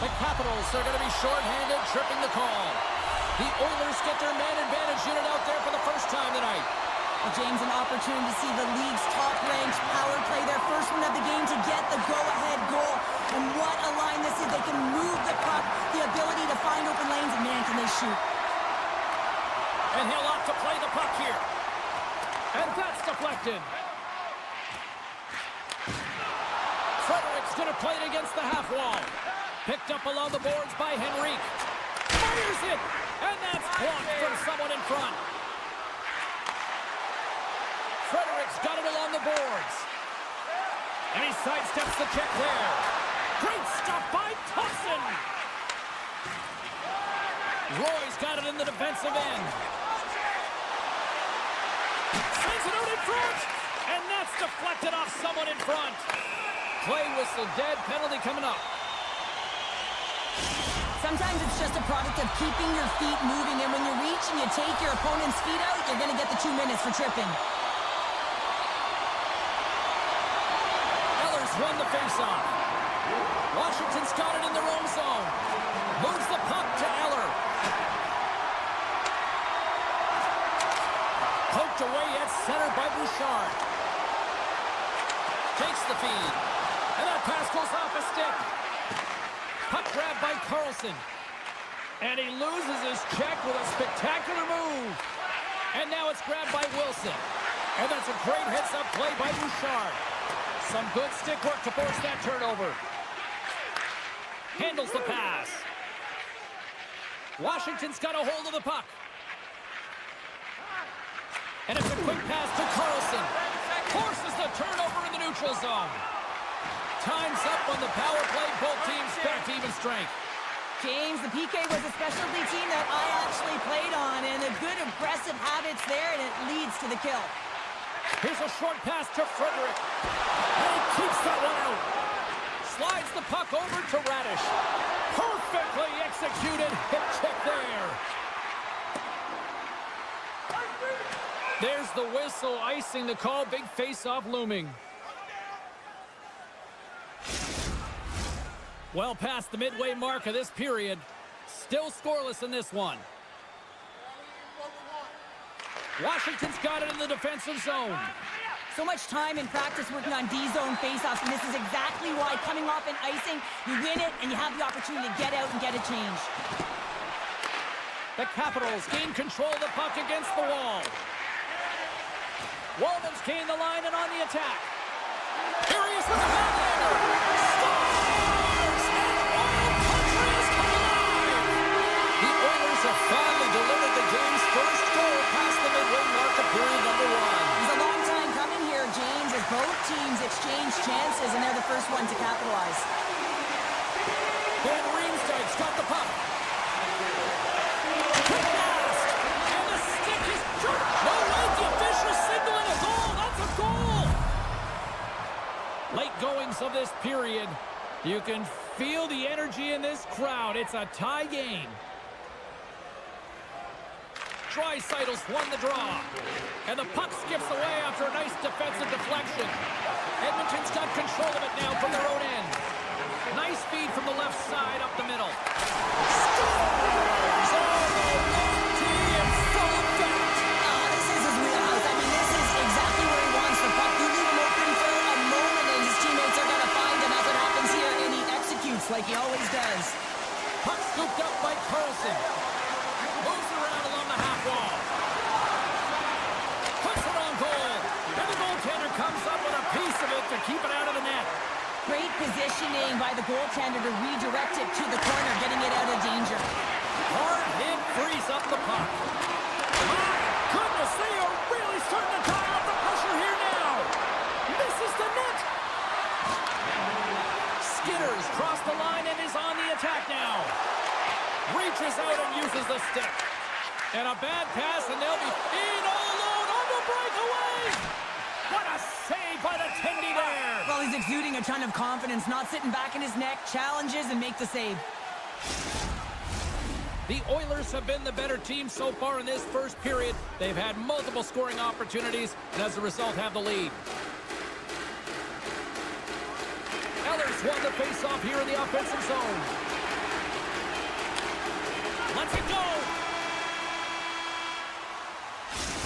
The Capitals are going to be shorthanded, tripping the call. The Oilers get their man advantage unit out there for the first time tonight. Well, James, an opportunity to see the league's top-ranked power play their first one of the game to get the go-ahead goal. And what a line this is. They can move the puck, the ability to find open lanes, and man, can they shoot. And he'll opt to play the puck here. And that's deflected. Frederick's going to play it against the half wall. Picked up along the boards by Henrique. Fires it! And that's blocked from someone in front. Frederick's got it along the boards. And he sidesteps the check there. Great stuff by Thompson. Roy's got it in the defensive end. Sends it out in front. And that's deflected off someone in front. Play whistle dead, penalty coming up. Sometimes it's just a product of keeping your feet moving, and when you reach and you take your opponent's feet out, you're going to get the 2 minutes for tripping. Eller's won the faceoff. Washington's got it in their own zone. Moves the puck to Eller. Poked away at center by Bouchard. Takes the feed. And that pass goes off a stick. Puck grabbed by Carlson. And he loses his check with a spectacular move. And now it's grabbed by Wilson. And that's a great heads-up play by Bouchard. Some good stick work to force that turnover. Handles the pass. Washington's got a hold of the puck. And it's a quick pass to Carlson. Forces the turnover in the neutral zone. Time's up on the power play. Both teams back to even strength. James, the PK was a specialty team that I actually played on, and a good aggressive habits there, and it leads to the kill. Here's a short pass to Frederick. And he keeps that one out. Slides the puck over to Radish. Perfectly executed. Hip check there. There's the whistle, icing the call. Big face-off looming. Well past the midway mark of this period. Still scoreless in this one. Washington's got it in the defensive zone. So much time in practice working on D-zone faceoffs, and this is exactly why coming off an icing, you win it, and you have the opportunity to get out and get a change. The Capitals gain control of the puck against the wall. Walden's gained the line and on the attack. Here he is with the backlander. Scores! And Oil Country has come alive! The Oilers have finally delivered the game's first goal past the midway mark of period number 1. It's a long time coming here, James, as both teams exchange chances, and they're the first one to capitalize. Van Riemsdyk's got the puck. Quick pass! And the stick is jerked! No way, the official signaling a goal! That's a goal! Late goings of this period. You can feel the energy in this crowd. It's a tie game. Draisaitl's won the draw. And the puck skips away after a nice defensive deflection. Edmonton's got control of it now from their own end. Nice feed from the left side up the middle. Scores! in full effect. This is his wheelhouse. I mean, this is exactly where he wants the puck. You leave him open for a moment, and his teammates are going to find him. That's what happens here, and he executes like he always does. Puck scooped up by Carlson. Moves around along the half wall. Puts it on goal. And the goaltender comes up with a piece of it to keep it out of the net. Great positioning by the goaltender to redirect it to the corner, getting it out of danger. Hard hit frees up the puck. My goodness, they are really starting to tie up the pressure here now. Misses the net. Skinner's crossed the line and is on the attack now. Reaches out and uses the stick. And a bad pass, and they'll be in all alone on the breakaway. What a save by the Tendy there. Well, he's exuding a ton of confidence, not sitting back in his neck, challenges and makes the save. The Oilers have been the better team so far in this first period. They've had multiple scoring opportunities, and as a result have the lead. Ellers won the face-off here in the offensive zone. Let's it go.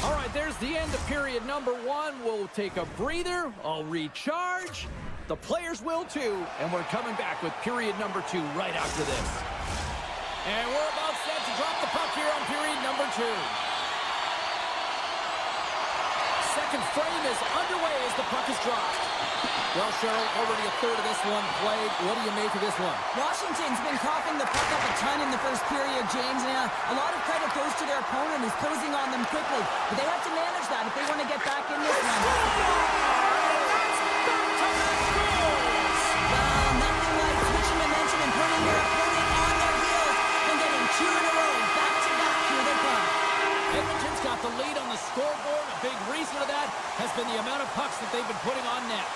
All right, there's the end of period number 1. We'll take a breather. I'll recharge. The players will too. And we're coming back with period number 2 right after this. And we're about set to drop the puck here on period number 2. Second frame is underway as the puck is dropped. Well, Cheryl, already a third of this one played. What do you make of this one? Washington's been coughing the puck up a ton in the first period, James. And a lot of credit goes to their opponent who's closing on them quickly. But they have to manage that if they want to get back in this one. Well, nothing like switching momentum and putting your opponent on their heels and getting 2 in a row. Back-to-back, here they come. Edmonton's got the lead on the scoreboard. A big reason of that has been the amount of pucks that they've been putting on net.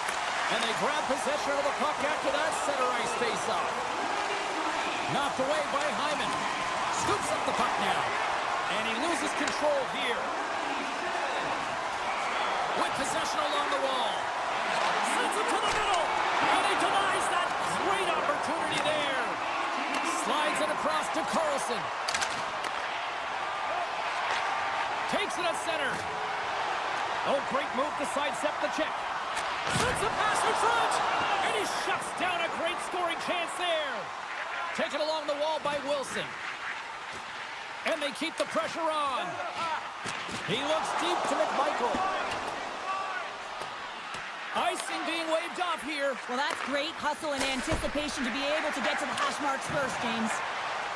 And they grab possession of the puck after that center ice face-off. Knocked away by Hyman. Scoops up the puck now. And he loses control here. With possession along the wall. Sends it to the middle. And he denies that great opportunity there. Slides it across to Carlson. Takes it at center. Oh, great move to sidestep the check. Sends a pass in front. And he shuts down a great scoring chance there. Taken along the wall by Wilson. And they keep the pressure on. He looks deep to McMichael. Icing being waved off here. Well, that's great hustle and anticipation to be able to get to the hash marks first, James.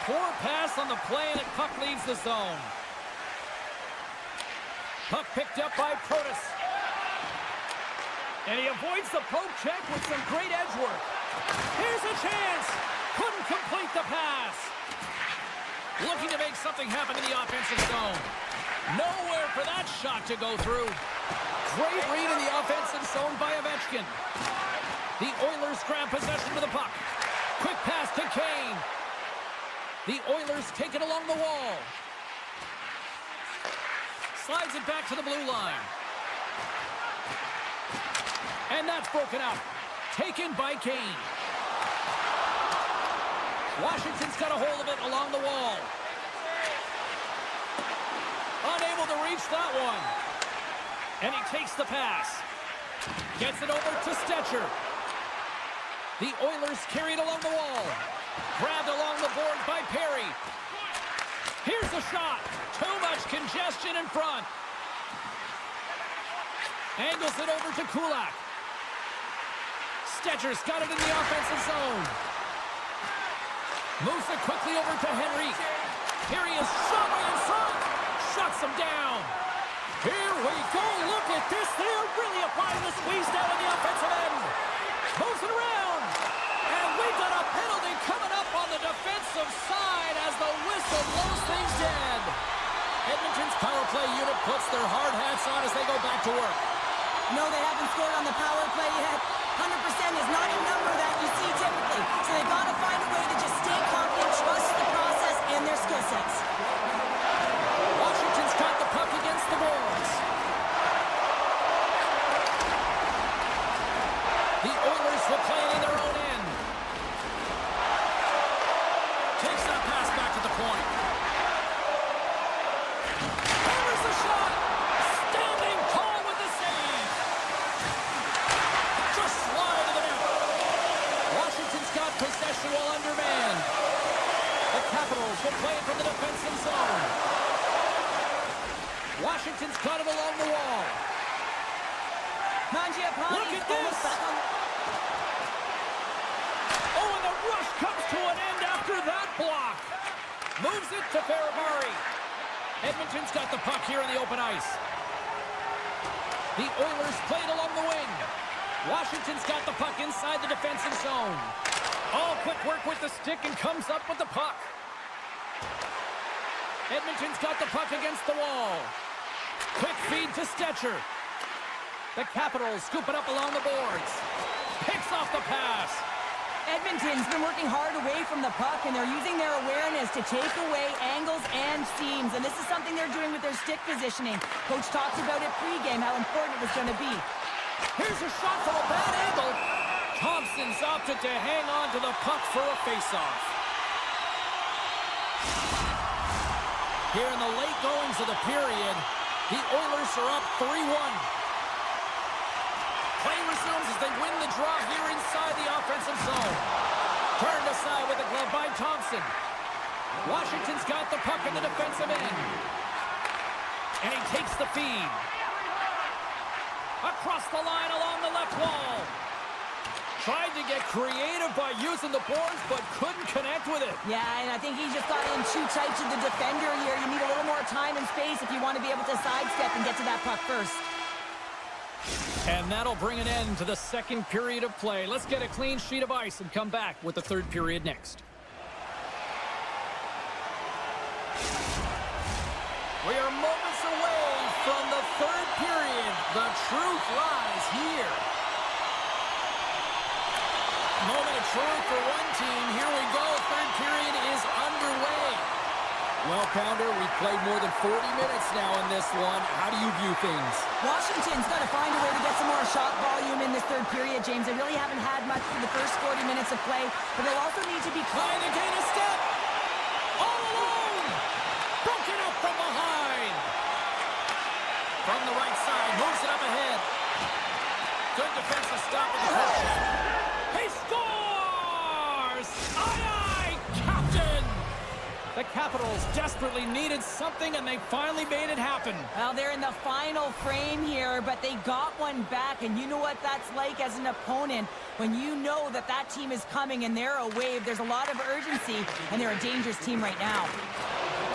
Poor pass on the play, and the puck leaves the zone. Puck picked up by Kratos. And he avoids the poke check with some great edge work. Here's a chance. Couldn't complete the pass. Looking to make something happen in the offensive zone. Nowhere for that shot to go through. Great read in the offensive zone by Ovechkin. The Oilers grab possession of the puck. Quick pass to Kane. The Oilers take it along the wall. Slides it back to the blue line. And that's broken up. Taken by Kane. Washington's got a hold of it along the wall. Unable to reach that one. And he takes the pass. Gets it over to Stetcher. The Oilers carry it along the wall. Grabbed along the boards by Perry. Here's the shot. Too much congestion in front. Angles it over to Kulak. Stetcher's got it in the offensive zone. Moves it quickly over to Henrique. Here he is, shot right in front. Shuts him down. Here we go. Look at this. They're really applying the squeeze down on the offensive end. Moves it around. And we've got a penalty coming up on the defensive side as the whistle blows things dead. Edmonton's power play unit puts their hard hats on as they go back to work. No, they haven't scored on the power play yet. 100% is not a number that you see typically. So they've got to find a way to just stay confident, trust the process and their skill sets. Washington's got the puck against the boards. The Oilers will play it in their own end. Takes that pass back to the point. Hammers the shot. Standing tall with the save. Just slide to the net. Washington's got possession while undermanned. The Capitals will play it from the defensive zone. Washington's got it along the wall. Look at this! Oh, and the rush comes to an end after that block. Moves it to Ferrabari. Edmonton's got the puck here in the open ice. The Oilers play it along the wing. Washington's got the puck inside the defensive zone. All quick work with the stick and comes up with the puck. Edmonton's got the puck against the wall. Quick feed to Stetcher. The Capitals scoop it up along the boards. Picks off the pass. Edmonton's been working hard away from the puck, and they're using their awareness to take away angles and seams. And this is something they're doing with their stick positioning. Coach talks about it pregame, how important it was going to be. Here's a shot from a bad angle. Thompson's opted to hang on to the puck for a faceoff. Here in the late goings of the period, the Oilers are up 3-1. Play resumes as they win the draw here inside the offensive zone. Turned aside with a glove by Thompson. Washington's got the puck in the defensive end. And he takes the feed. Across the line along the left wall. Tried to get creative by using the boards, but couldn't connect with it. Yeah, and I think he just got in too tight to the defender here. You need a little more time and space if you want to be able to sidestep and get to that puck first. And that'll bring an end to the second period of play. Let's get a clean sheet of ice and come back with the third period next. We are moments away from the third period. The truth lies here. Moment of truth for one team. Here we go. Third period is underway. Well, Pounder, we've played more than 40 minutes now in this one. How do you view things? Washington's got to find a way to get some more shot volume in this third period, James. They really haven't had much for the first 40 minutes of play, but they'll also need to be trying to gain a step. All alone. Broken up from behind. From the right side, moves it up ahead. Good defensive stop with the first shot. He scores! Aye, Captain! The Capitals desperately needed something, and they finally made it happen. Well, they're in the final frame here, but they got one back, and you know what that's like as an opponent. When you know that that team is coming and they're a wave, there's a lot of urgency, and they're a dangerous team right now.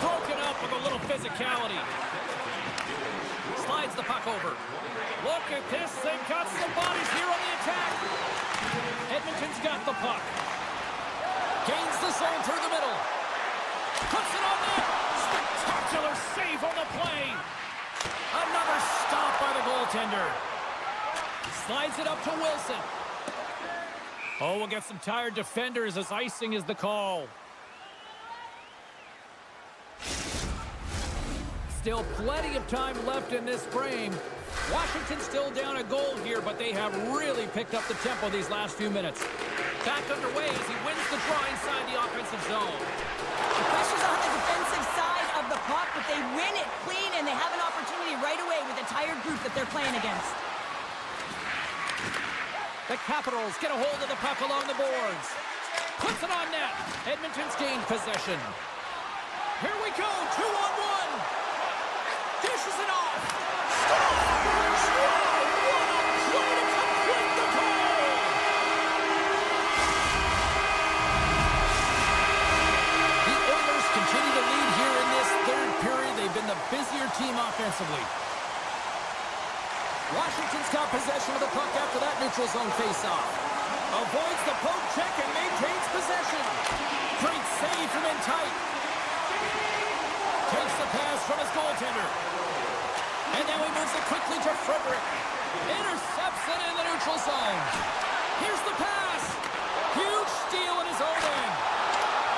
Broken up with a little physicality. Slides the puck over. Look at this. They've got some bodies here on the attack. Edmonton's got the puck. Gains the zone through the middle. Puts it on net. Spectacular save on the play. Another stop by the goaltender. Slides it up to Wilson. Oh, we'll get some tired defenders as icing is the call. Still plenty of time left in this frame. Washington's still down a goal here, but they have really picked up the tempo these last few minutes. Back underway as he wins the draw inside the offensive zone. The pressure's on the defensive side of the puck, but they win it clean, and they have an opportunity right away with a tired group that they're playing against. The Capitals get a hold of the puck along the boards. Puts it on net. Edmonton's gained possession. Here we go, 2-on-1. Dishes it off. Scores! What a play to complete the goal! The Oilers continue to lead here in this third period. They've been the busier team offensively. Washington's got possession of the puck after that neutral zone faceoff. Avoids the poke check and maintains possession. Great save from in tight. Takes the pass from his goaltender. And now he moves it quickly to Frederick. Intercepts it in the neutral zone. Here's the pass. Huge steal in his own end.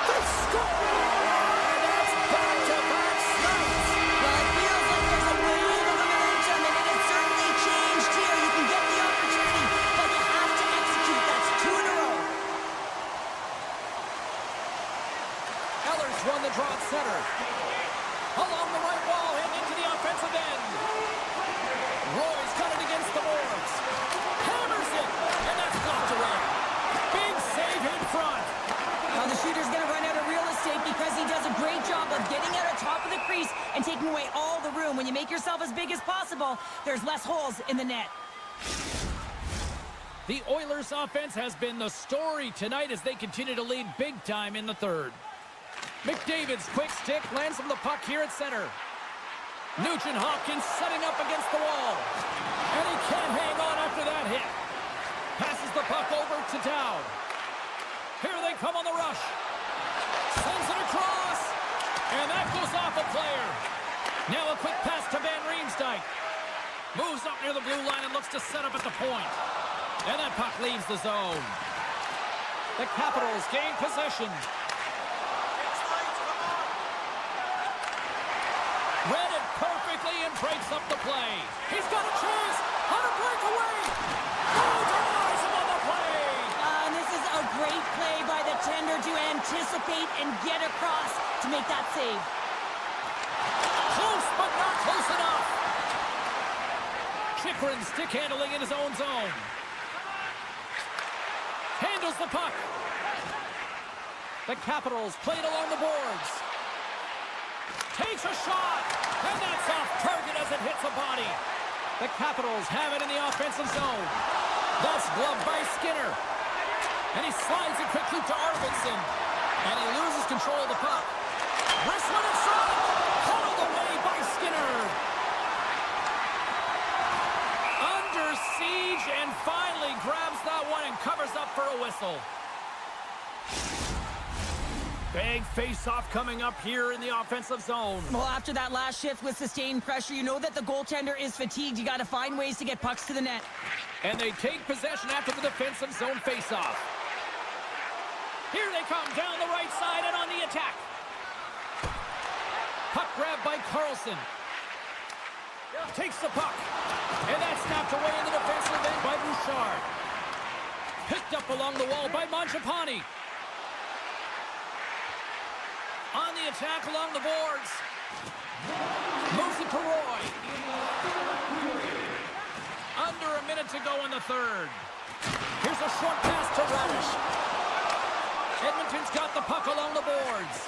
They score! And that's back-to-back stops. Well, it feels like there's a wave of momentum, and it has certainly changed here. You can get the opportunity, but you have to execute. That's 2 in a row. Eller's won the draw at center. Along the right wall, heading into the offensive end. Roy's got it against the boards. Hammers it, and that's blocked away. Big save in front. Now the shooter's going to run out of real estate because he does a great job of getting out of top of the crease and taking away all the room. When you make yourself as big as possible, there's less holes in the net. The Oilers' offense has been the story tonight as they continue to lead big time in the third. McDavid's quick stick lands him the puck here at center. Nugent-Hopkins setting up against the wall. And he can't hang on after that hit. Passes the puck over to Dowd. Here they come on the rush. Sends it across. And that goes off a player. Now a quick pass to Van Riemsdyk. Moves up near the blue line and looks to set up at the point. And that puck leaves the zone. The Capitals gain possession. Read it perfectly and breaks up the play. He's got a chance on a breakaway. Oh, denies him on the play. And this is a great play by the tender to anticipate and get across to make that save. Close, but not close enough. Chychrun stick handling in his own zone. Handles the puck. The Capitals played along the boards. Takes a shot. And that's off target as it hits a body. The Capitals have it in the offensive zone. That's gloved by Skinner. And he slides it quickly to Arvidsson. And he loses control of the puck. Wrist one in front. Hauled away by Skinner. Under siege and finally grabs that one and covers up for a whistle. Big face-off coming up here in the offensive zone. Well, after that last shift with sustained pressure, you know that the goaltender is fatigued. You got to find ways to get pucks to the net. And they take possession after the defensive zone face-off. Here they come down the right side and on the attack. Puck grab by Carlson. Takes the puck. And that's snapped away in the defensive end by Bouchard. Picked up along the wall by Mangiapane. On the attack along the boards. Moves it to Roy. Under a minute to go in the third. Here's a short pass to Radish. Edmonton's got the puck along the boards.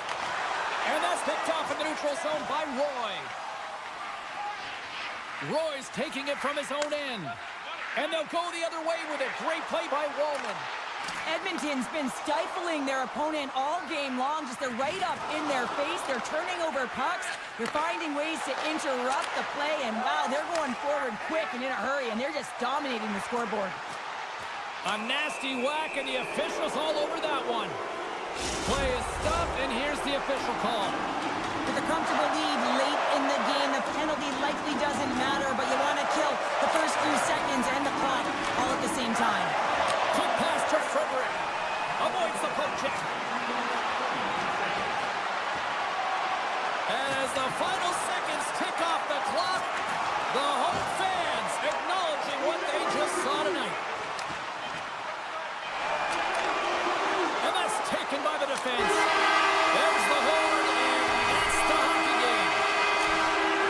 And that's picked off in the neutral zone by Roy. Roy's taking it from his own end. And they'll go the other way with it. Great play by Wallman. Edmonton's been stifling their opponent all game long. Just they're right up in their face. They're turning over pucks. They're finding ways to interrupt the play. And wow, they're going forward quick and in a hurry. And they're just dominating the scoreboard. A nasty whack, and the officials all over that one. Play is stopped, and here's the official call. With a comfortable lead late in the game, the penalty likely doesn't matter, but you want to kill the first few seconds and the clock all at the same time. Quick pass to Frederick. Avoids the poke check. And as the final seconds tick off the clock, the home fans acknowledging what they just saw tonight. And that's taken by the defense. There's the horn, and that's the hockey game.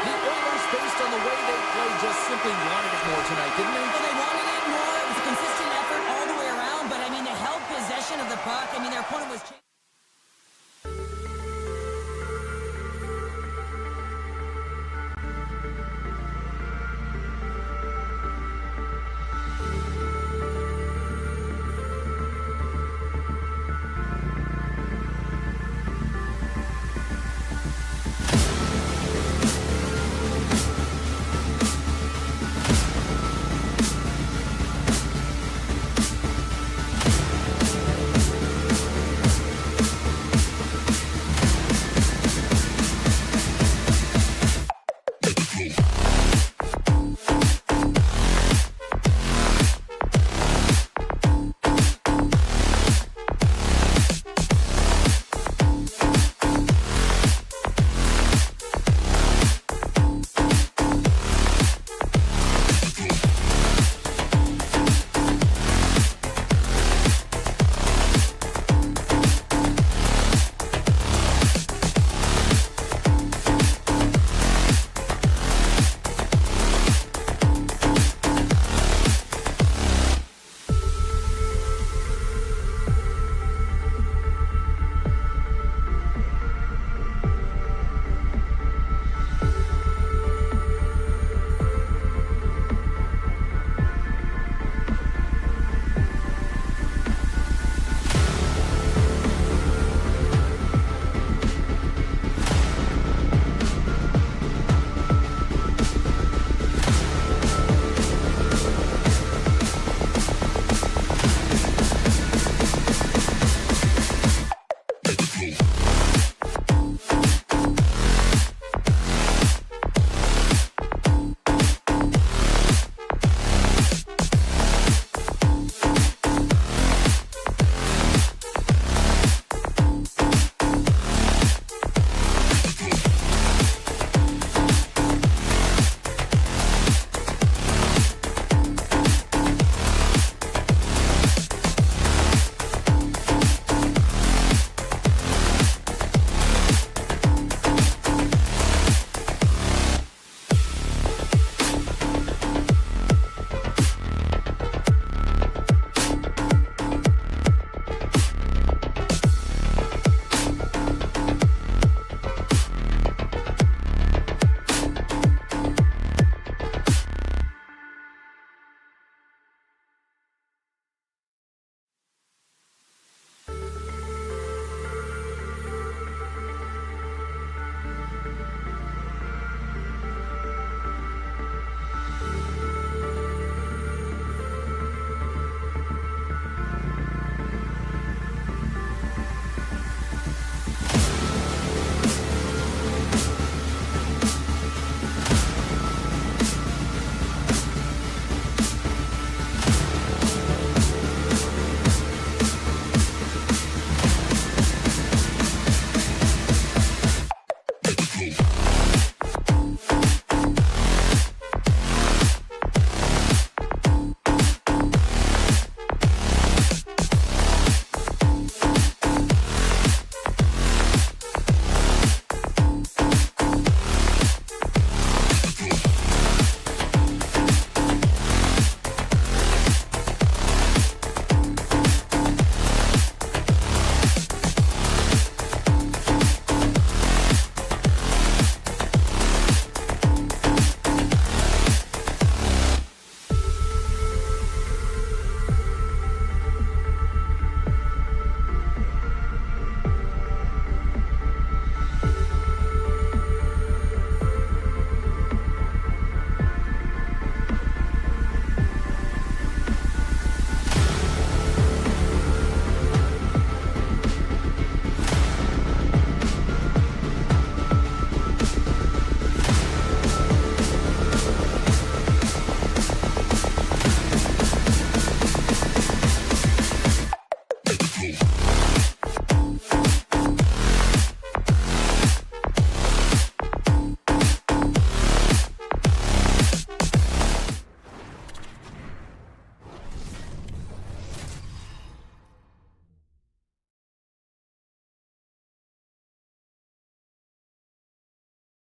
The Oilers, based on the way they played, just simply wanted it more tonight, didn't they? Well, they wanted it more. It was a consistent effort all the way around, but I mean, they held possession of the puck. I mean, their opponent was chasing.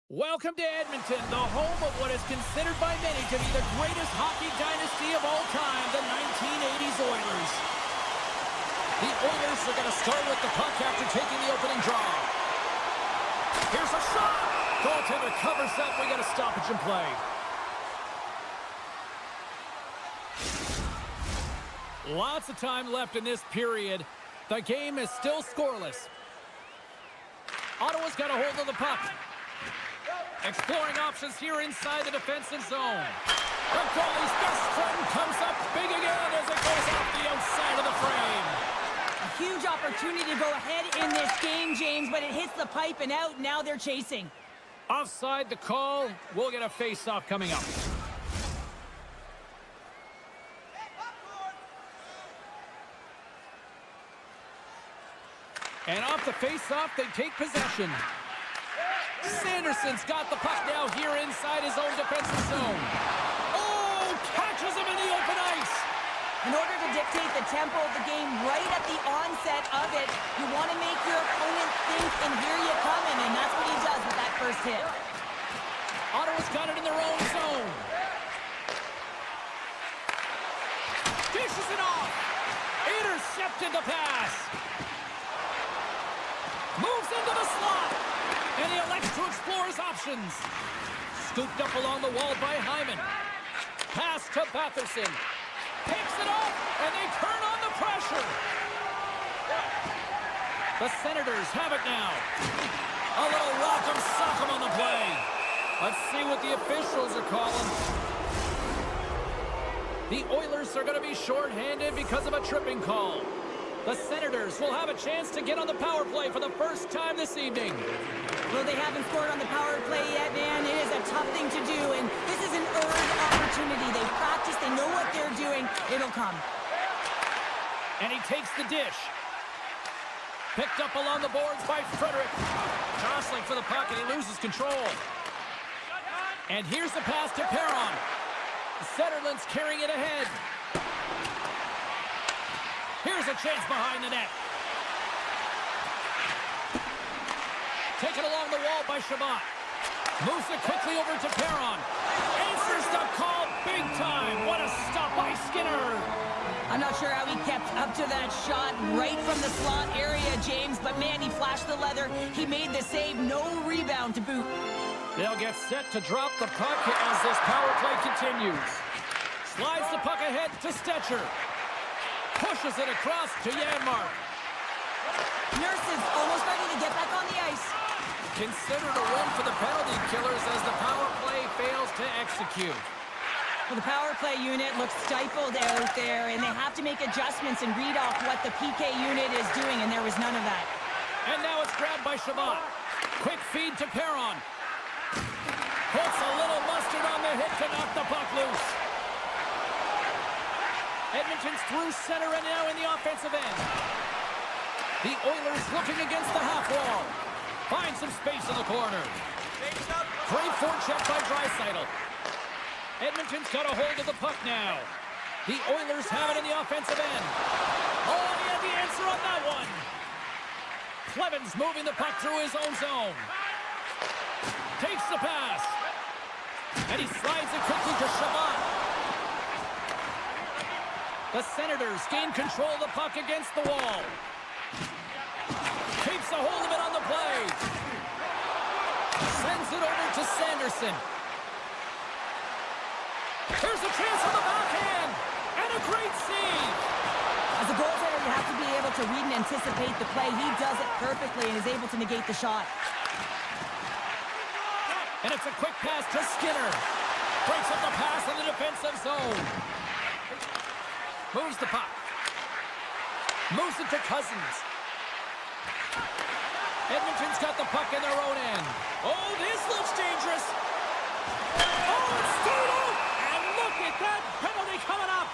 Welcome to Edmonton, the home of what is considered by many to be the greatest hockey dynasty of all time, the 1980s Oilers. The Oilers are going to start with the puck after taking the opening draw. Here's a shot! Goaltender covers up. We got a stoppage in play. Lots of time left in this period. The game is still scoreless. Ottawa's got a hold of the puck. Exploring options here inside the defensive zone. The goalie's best friend comes up big again as it goes off the outside of the frame. A huge opportunity to go ahead in this game, James, but it hits the pipe and out. Now they're chasing. Offside the call. We'll get a face-off coming up. And off the face-off, they take possession. Sanderson's got the puck now here inside his own defensive zone. Oh, catches him in the open ice. In order to dictate the tempo of the game right at the onset of it, you want to make your opponent think, and here you coming, and that's what he does with that first hit. Ottawa's got it in their own zone. Dishes it off. Intercepted the pass. Moves into the slot. And he elects to explore his options. Scooped up along the wall by Hyman. Pass to Batherson. Picks it up, and they turn on the pressure. The Senators have it now. A little rock'em sock'em on the play. Let's see what the officials are calling. The Oilers are going to be shorthanded because of a tripping call. The Senators will have a chance to get on the power play for the first time this evening. Well, they haven't scored on the power play yet, man. It is a tough thing to do, and this is an earned opportunity. They practice, they know what they're doing. It'll come. And he takes the dish. Picked up along the boards by Frederick. Jostling for the puck, and he loses control. And here's the pass to Perron. Zetterlund's carrying it ahead. Here's a chance behind the net. Taken along the wall by Shabbat. Moves it quickly over to Perron. Answers the call big time. What a stop by Skinner. I'm not sure how he kept up to that shot right from the slot area, James, but man, he flashed the leather. He made the save. No rebound to boot. They'll get set to drop the puck as this power play continues. Slides the puck ahead to Stetcher. Pushes it across to Janmark. Nurse is almost ready to get back on the ice. Considered a win for the penalty killers as the power play fails to execute. Well, the power play unit looks stifled out there, and they have to make adjustments and read off what the PK unit is doing, and there was none of that. And now it's grabbed by Shabbat. Quick feed to Perron. Puts a little mustard on the hit to knock the puck loose. Edmonton's through center and now in the offensive end. The Oilers looking against the half wall. Find some space in the corner. Great forecheck by Draisaitl. Edmonton's got a hold of the puck now. The Oilers have it in the offensive end. Oh, and he had the answer on that one. Cleven's moving the puck through his own zone. Takes the pass. And he slides it quickly to Shabbat. The Senators gain control of the puck against the wall. Keeps a hold of it on the play. Sends it over to Sanderson. There's a chance on the backhand. And a great save. As a goaltender, you have to be able to read and anticipate the play. He does it perfectly and is able to negate the shot. And it's a quick pass to Skinner. Breaks up the pass in the defensive zone. Moves the puck. Moves it to Cousins. Edmonton's got the puck in their own end. Oh, this looks dangerous. Oh, it's stayed out. And look at that penalty coming up.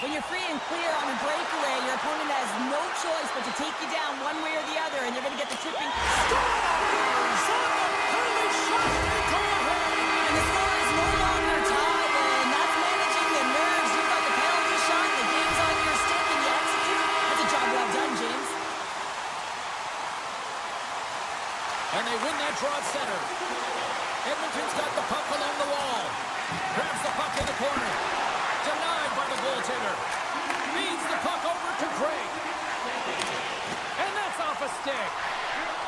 When you're free and clear on a breakaway, your opponent has no choice but to take you down one way or the other, and they're going to get the tipping. Scores on the penalty shot. They go ahead. And the score is no longer tied, and that's managing the nerves. You've got the penalty shot, the game's on your stick, and you execute. That's a job well done, James. And they win that draw at center. Edmonton's got the puck along the wall. Grabs the puck in the corner. Denied by the goaltender. Feeds the puck over to Craig. And that's off a stick.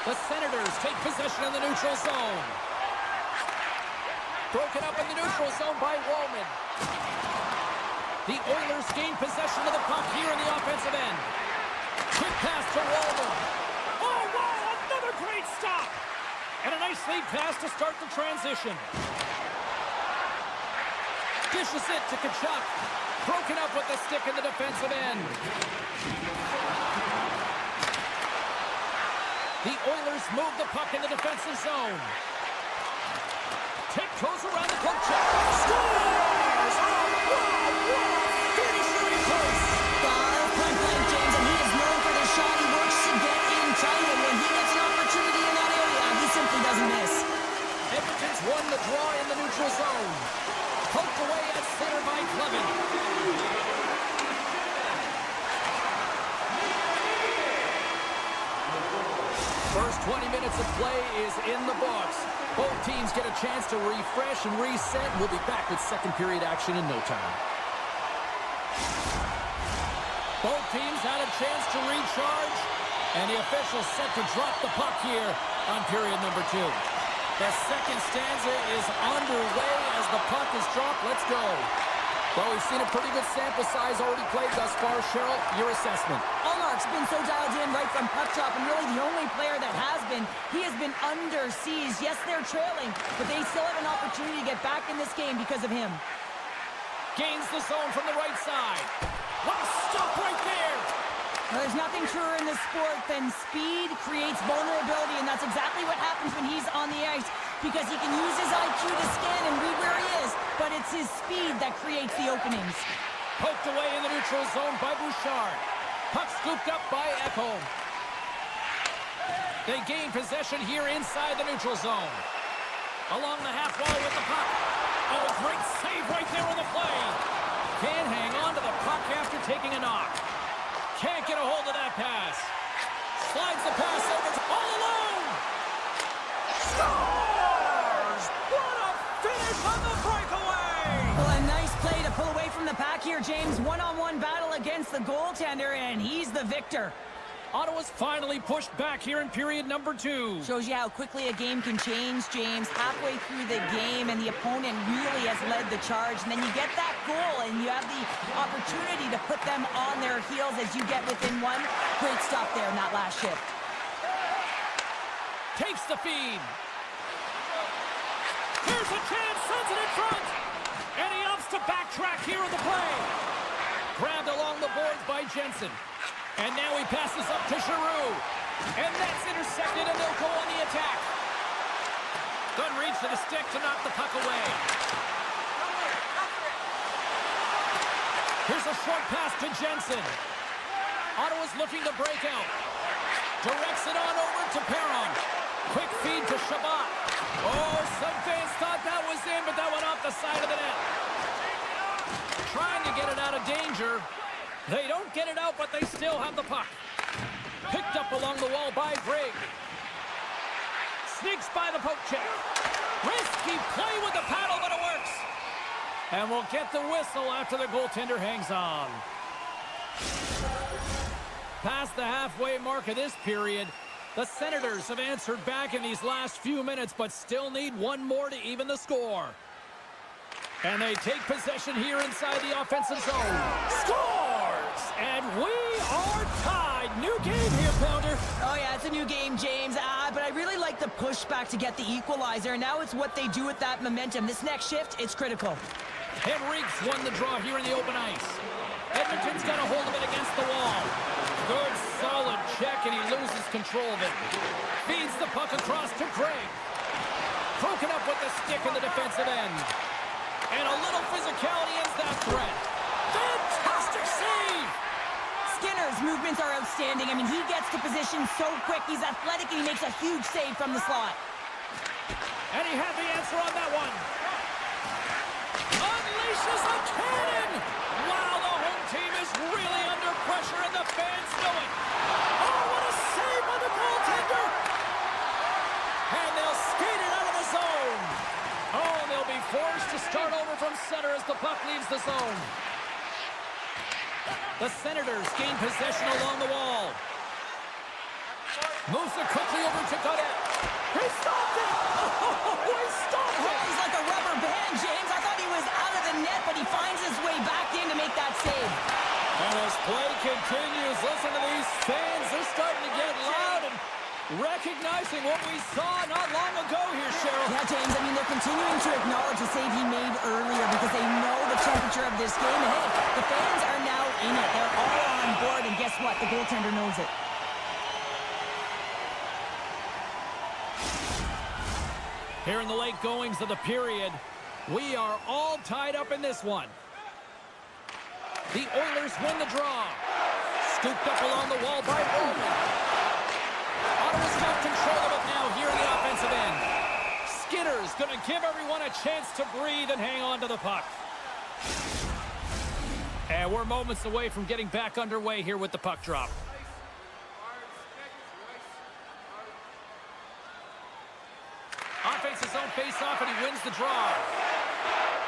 The Senators take possession in the neutral zone. Broken up in the neutral zone by Wallman. The Oilers gain possession of the puck here in the offensive end. Quick pass to Wallman. Oh, wow, another great stop. And a nice lead pass to start the transition. Dishes it to Tkachuk. Broken up with the stick in the defensive end. The Oilers move the puck in the defensive zone. Tiptoes around the poke check. Scores! Oh, wow! Finish very close. Point blank, James, and he is known for the shot. He works to get in tight, and when he gets an opportunity in that area, he simply doesn't miss. Edmonton's won the draw in the neutral zone. Poked away at center by Clevin. First 20 minutes of play is in the books. Both teams get a chance to refresh and reset. We'll be back with second period action in no time. Both teams had a chance to recharge, and the officials set to drop the puck here on period number 2. The second stanza is underway as the puck is dropped. Let's go. Well, we've seen a pretty good sample size already played thus far. Cheryl, your assessment. Allmark's been so dialed in right from puck drop, and really the only player that has been. He has been under siege. Yes, they're trailing, but they still have an opportunity to get back in this game because of him. Gains the zone from the right side. What a stop right there. Well, there's nothing truer in this sport than speed creates vulnerability, and that's exactly what happens when he's on the ice, because he can use his IQ to scan and read where he is, but it's his speed that creates the openings. Poked away in the neutral zone by Bouchard. Puck scooped up by Ekholm. They gain possession here inside the neutral zone. Along the half wall with the puck. Oh, great save right there on the play. Can't hang on to the puck after taking a knock. Can't get a hold of that pass. Slides the pass over to all alone. Scores! What a finish on the breakaway! Well, a nice play to pull away from the pack here, James. One-on-one battle against the goaltender, and he's the victor. Ottawa's finally pushed back here in period number 2. Shows you how quickly a game can change, James. Halfway through the game, and the opponent really has led the charge. And then you get that goal, and you have the opportunity to put them on their heels as you get within one. Great stop there in that last shift. Takes the feed. Here's a chance, sends it in front. And he opts to backtrack here on the play. Grabbed along the boards by Jensen. And now he passes up to Giroux. And that's intercepted, and they'll go on the attack. Good reach to the stick to knock the puck away. Here's a short pass to Jensen. Ottawa's looking to break out. Directs it on over to Perron. Quick feed to Shabbat. Oh, some fans thought that was in, but that went off the side of the net. Trying to get it out of danger. They don't get it out, but they still have the puck. Picked up along the wall by Greg. Sneaks by the poke check. Risky play with the paddle, but it works. And we'll get the whistle after the goaltender hangs on. Past the halfway mark of this period, the Senators have answered back in these last few minutes, but still need one more to even the score. And they take possession here inside the offensive zone. Scores! And we are tied. New game here, Pounder. Oh, yeah, it's a new game, James. But I really like the pushback to get the equalizer. And now it's what they do with that momentum. This next shift, it's critical. Henrique's won the draw here in the open ice. Edmonton's got a hold of it against the wall. Good, solid check, and he loses control of it. Feeds the puck across to Craig. Broken up with the stick in the defensive end. And a little physicality ends that threat. Fantastic save! Skinner's movements are outstanding. I mean, he gets to position so quick. He's athletic, and he makes a huge save from the slot. And he had the answer on that one. Unleashes a cannon! Wow, the home team is really under pressure, and the fans know it. Oh, what a save by the goaltender! And they'll skate it out of the zone. center as the puck leaves the zone. The Senators gain possession along the wall. Moves it quickly over to Godet. He stopped it! Oh, he stopped it! He's like a rubber band, James. I thought he was out of the net, but he finds his way back in to make that save. And as play continues, listen to these fans. They're starting to get loud and recognizing what we saw not long ago here, Cheryl. Yeah, James, I mean, they're continuing to acknowledge the save he made earlier because they know the temperature of this game. And hey, the fans are now in it. They're all on board, and guess what? The goaltender knows it. Here in the late goings of the period, we are all tied up in this one. The Oilers win the draw. Scooped up along the wall by Roman. Ottawa's got control of it now here in the offensive end. Skinner's going to give everyone a chance to breathe and hang on to the puck. And we're moments away from getting back underway here with the puck drop. Offense his own face-off, and he wins the draw.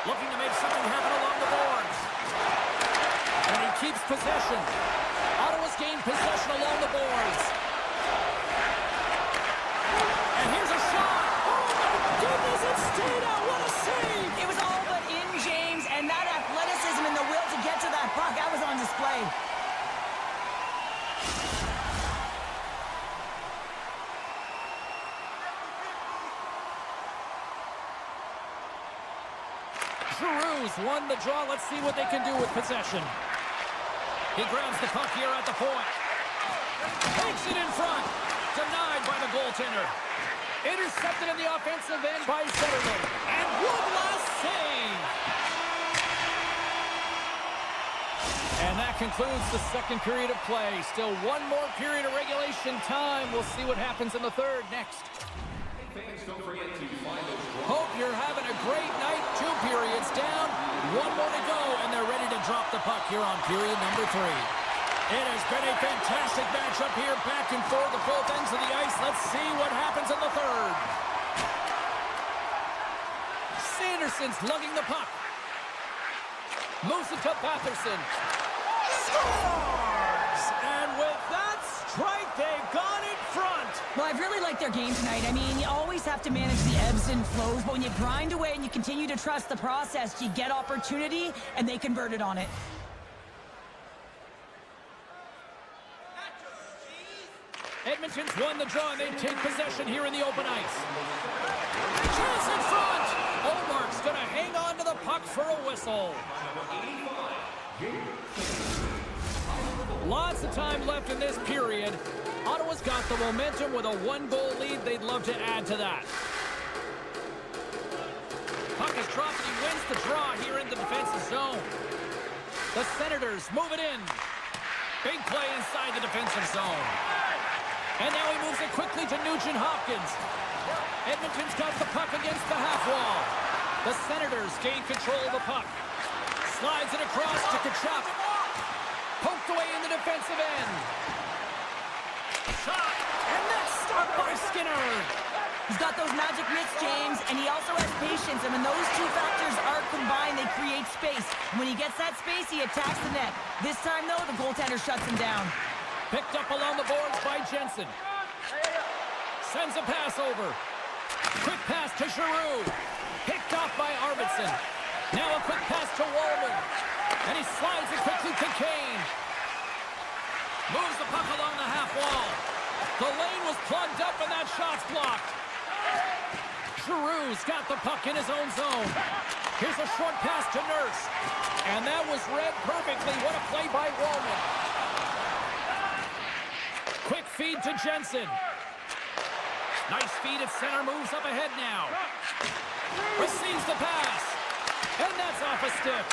Looking to make something happen along the boards. And he keeps possession. Ottawa's gained possession along the boards. And here's a shot. Oh, my goodness, it stayed out. What a save. It was all but in, James, and that athleticism and the will to get to that puck, that was on display. Giroux's won the draw. Let's see what they can do with possession. He grabs the puck here at the point. Takes it in front. Denied by the goaltender. Intercepted in the offensive end by Zetterman. And one last save. And that concludes the second period of play. Still one more period of regulation time. We'll see what happens in the third next. Hope you're having a great night. 2 periods down, 1 more to go, and they're ready to drop the puck here on period number 3. It has been a fantastic matchup here, back and forth at both ends of the ice. Let's see what happens in the third. Sanderson's lugging the puck. Moves it to Batherson. Scores! And with that strike, they've gone in front. Well, I've really liked their game tonight. I mean, you always have to manage the ebbs and flows, but when you grind away and you continue to trust the process, you get opportunity, and they converted on it. Edmonton's won the draw, and they take possession here in the open ice. Chance in front! Olmark's going to hang on to the puck for a whistle. Lots of time left in this period. Ottawa's got the momentum with a 1-goal lead. They'd love to add to that. Puck is dropped, and he wins the draw here in the defensive zone. The Senators move it in. Big play inside the defensive zone. And now he moves it quickly to Nugent-Hopkins. Edmonton's got the puck against the half wall. The Senators gain control of the puck. Slides it across to Tkachuk. Poked away in the defensive end. Shot, and that's stopped by Skinner. He's got those magic mitts, James, and he also has patience. And when those two factors are combined, they create space. When he gets that space, he attacks the net. This time, though, the goaltender shuts him down. Picked up along the boards by Jensen. Sends a pass over. Quick pass to Giroux. Picked off by Arvidsson. Now a quick pass to Wallman. And he slides it quickly to Kane. Moves the puck along the half wall. The lane was plugged up and that shot's blocked. Giroux's got the puck in his own zone. Here's a short pass to Nurse. And that was read perfectly. What a play by Wallman. Quick feed to Jensen. Nice feed at center. Moves up ahead now. Receives the pass. And that's off a stick.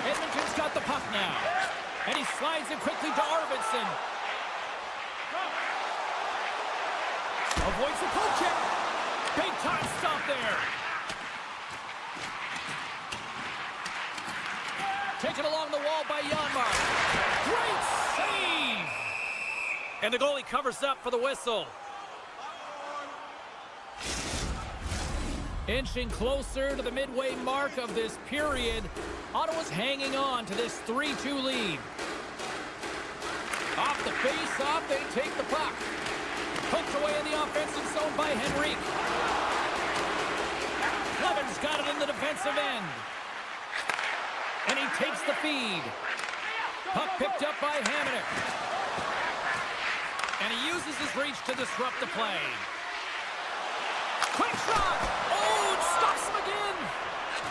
Edmonton's got the puck now. And he slides it quickly to Arvidsson. Avoids the poke check. Big time stop there. Taken along the wall by Janmark. Great save! And the goalie covers up for the whistle. Inching closer to the midway mark of this period. Ottawa's hanging on to this 3-2 lead. Off the face-off, they take the puck. Poked away in the offensive zone by Henrique. Cleven's got it in the defensive end. And he takes the feed. Puck picked up by Hamonic. And he uses his reach to disrupt the play. Quick shot! Oh, it stops him again!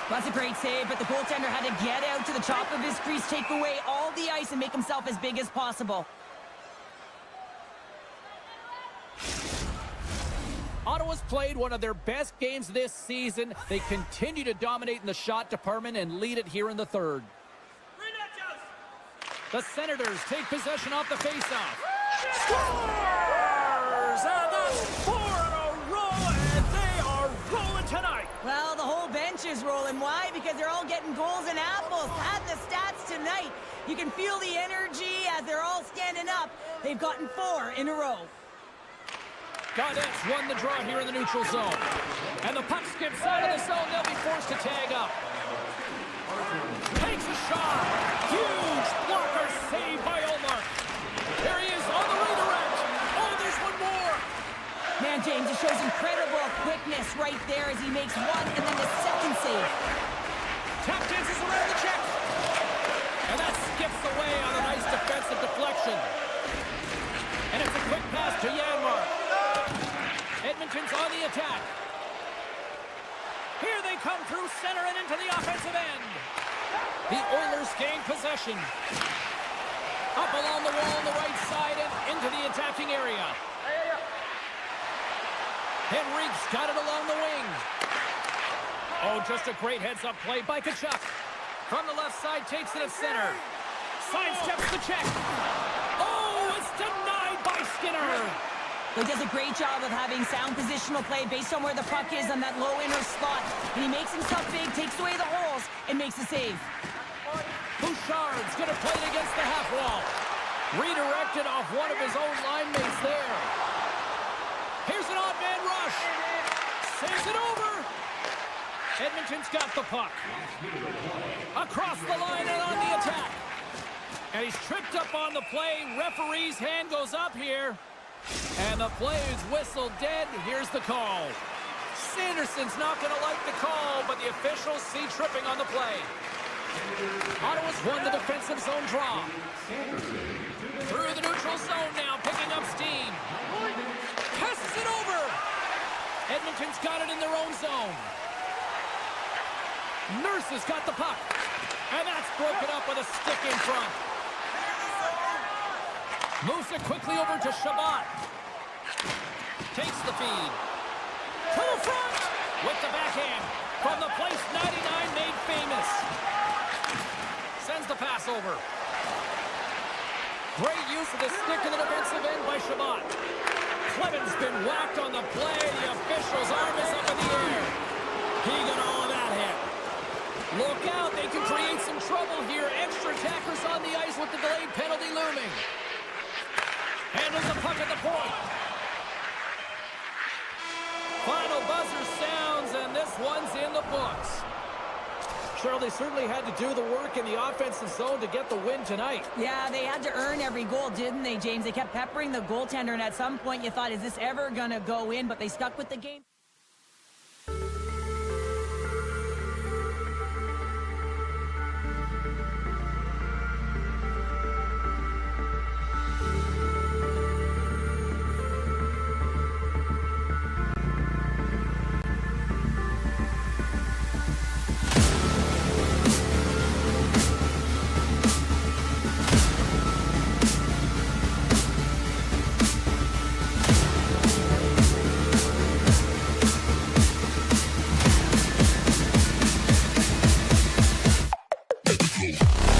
That's a great save, but the goaltender had to get out to the top of his crease, take away all the ice, and make himself as big as possible. Ottawa's played one of their best games this season. They continue to dominate in the shot department and lead it here in the third. The Senators take possession off the faceoff. Scores! And that's 4 in a row, and they are rolling tonight. Well, the whole bench is rolling. Why? Because they're all getting goals and apples. Had the stats tonight. You can feel the energy as they're all standing up. They've gotten 4 in a row. Gaudette's won the draw here in the neutral zone. And the puck skips out of the zone. They'll be forced to tag up. Takes a shot. Huge blocker save by Omar. Here he is on the redirect. Oh, there's one more. Man, James, it shows incredible quickness right there as he makes one and then the second save. Tap dances around the check. And that skips away on a nice defensive deflection. And it's a quick pass to Janmark. Edmonton's on the attack. Here they come through center and into the offensive end. The Oilers gain possession. Up along the wall on the right side and into the attacking area. Henrique's got it along the wing. Oh, just a great heads-up play by Tkachuk. From the left side, takes it at center. Sidesteps the check. Oh, it's denied by Skinner. He does a great job of having sound positional play based on where the puck is on that low inner spot. And he makes himself big, takes away the holes, and makes a save. Bouchard's going to play it against the half wall. Redirected off one of his own line mates there. Here's an odd man rush. Saves it over. Edmonton's got the puck. Across the line and on the attack. And he's tripped up on the play. Referee's hand goes up here. And the play is whistled dead. Here's the call. Sanderson's not going to like the call, but the officials see tripping on the play. Ottawa's won the defensive zone draw. Through the neutral zone now, picking up steam. Passes it over. Edmonton's got it in their own zone. Nurse has got the puck. And that's broken up with a stick in front. Moves it quickly over to Shabbat. Takes the feed. To the front! With the backhand. From the place 99 made famous. Sends the pass over. Great use of the stick in the defensive end by Shabbat. Cleven's been whacked on the play. The official's arm is up in the air. He got all of that hit. Look out, they can create some trouble here. Extra attackers on the ice with the delayed penalty looming. Handles the puck at the point. Final buzzer sounds, and this one's in the books. Cheryl, they certainly had to do the work in the offensive zone to get the win tonight. Yeah, they had to earn every goal, didn't they, James? They kept peppering the goaltender, and at some point you thought, is this ever going to go in? But they stuck with the game. Go.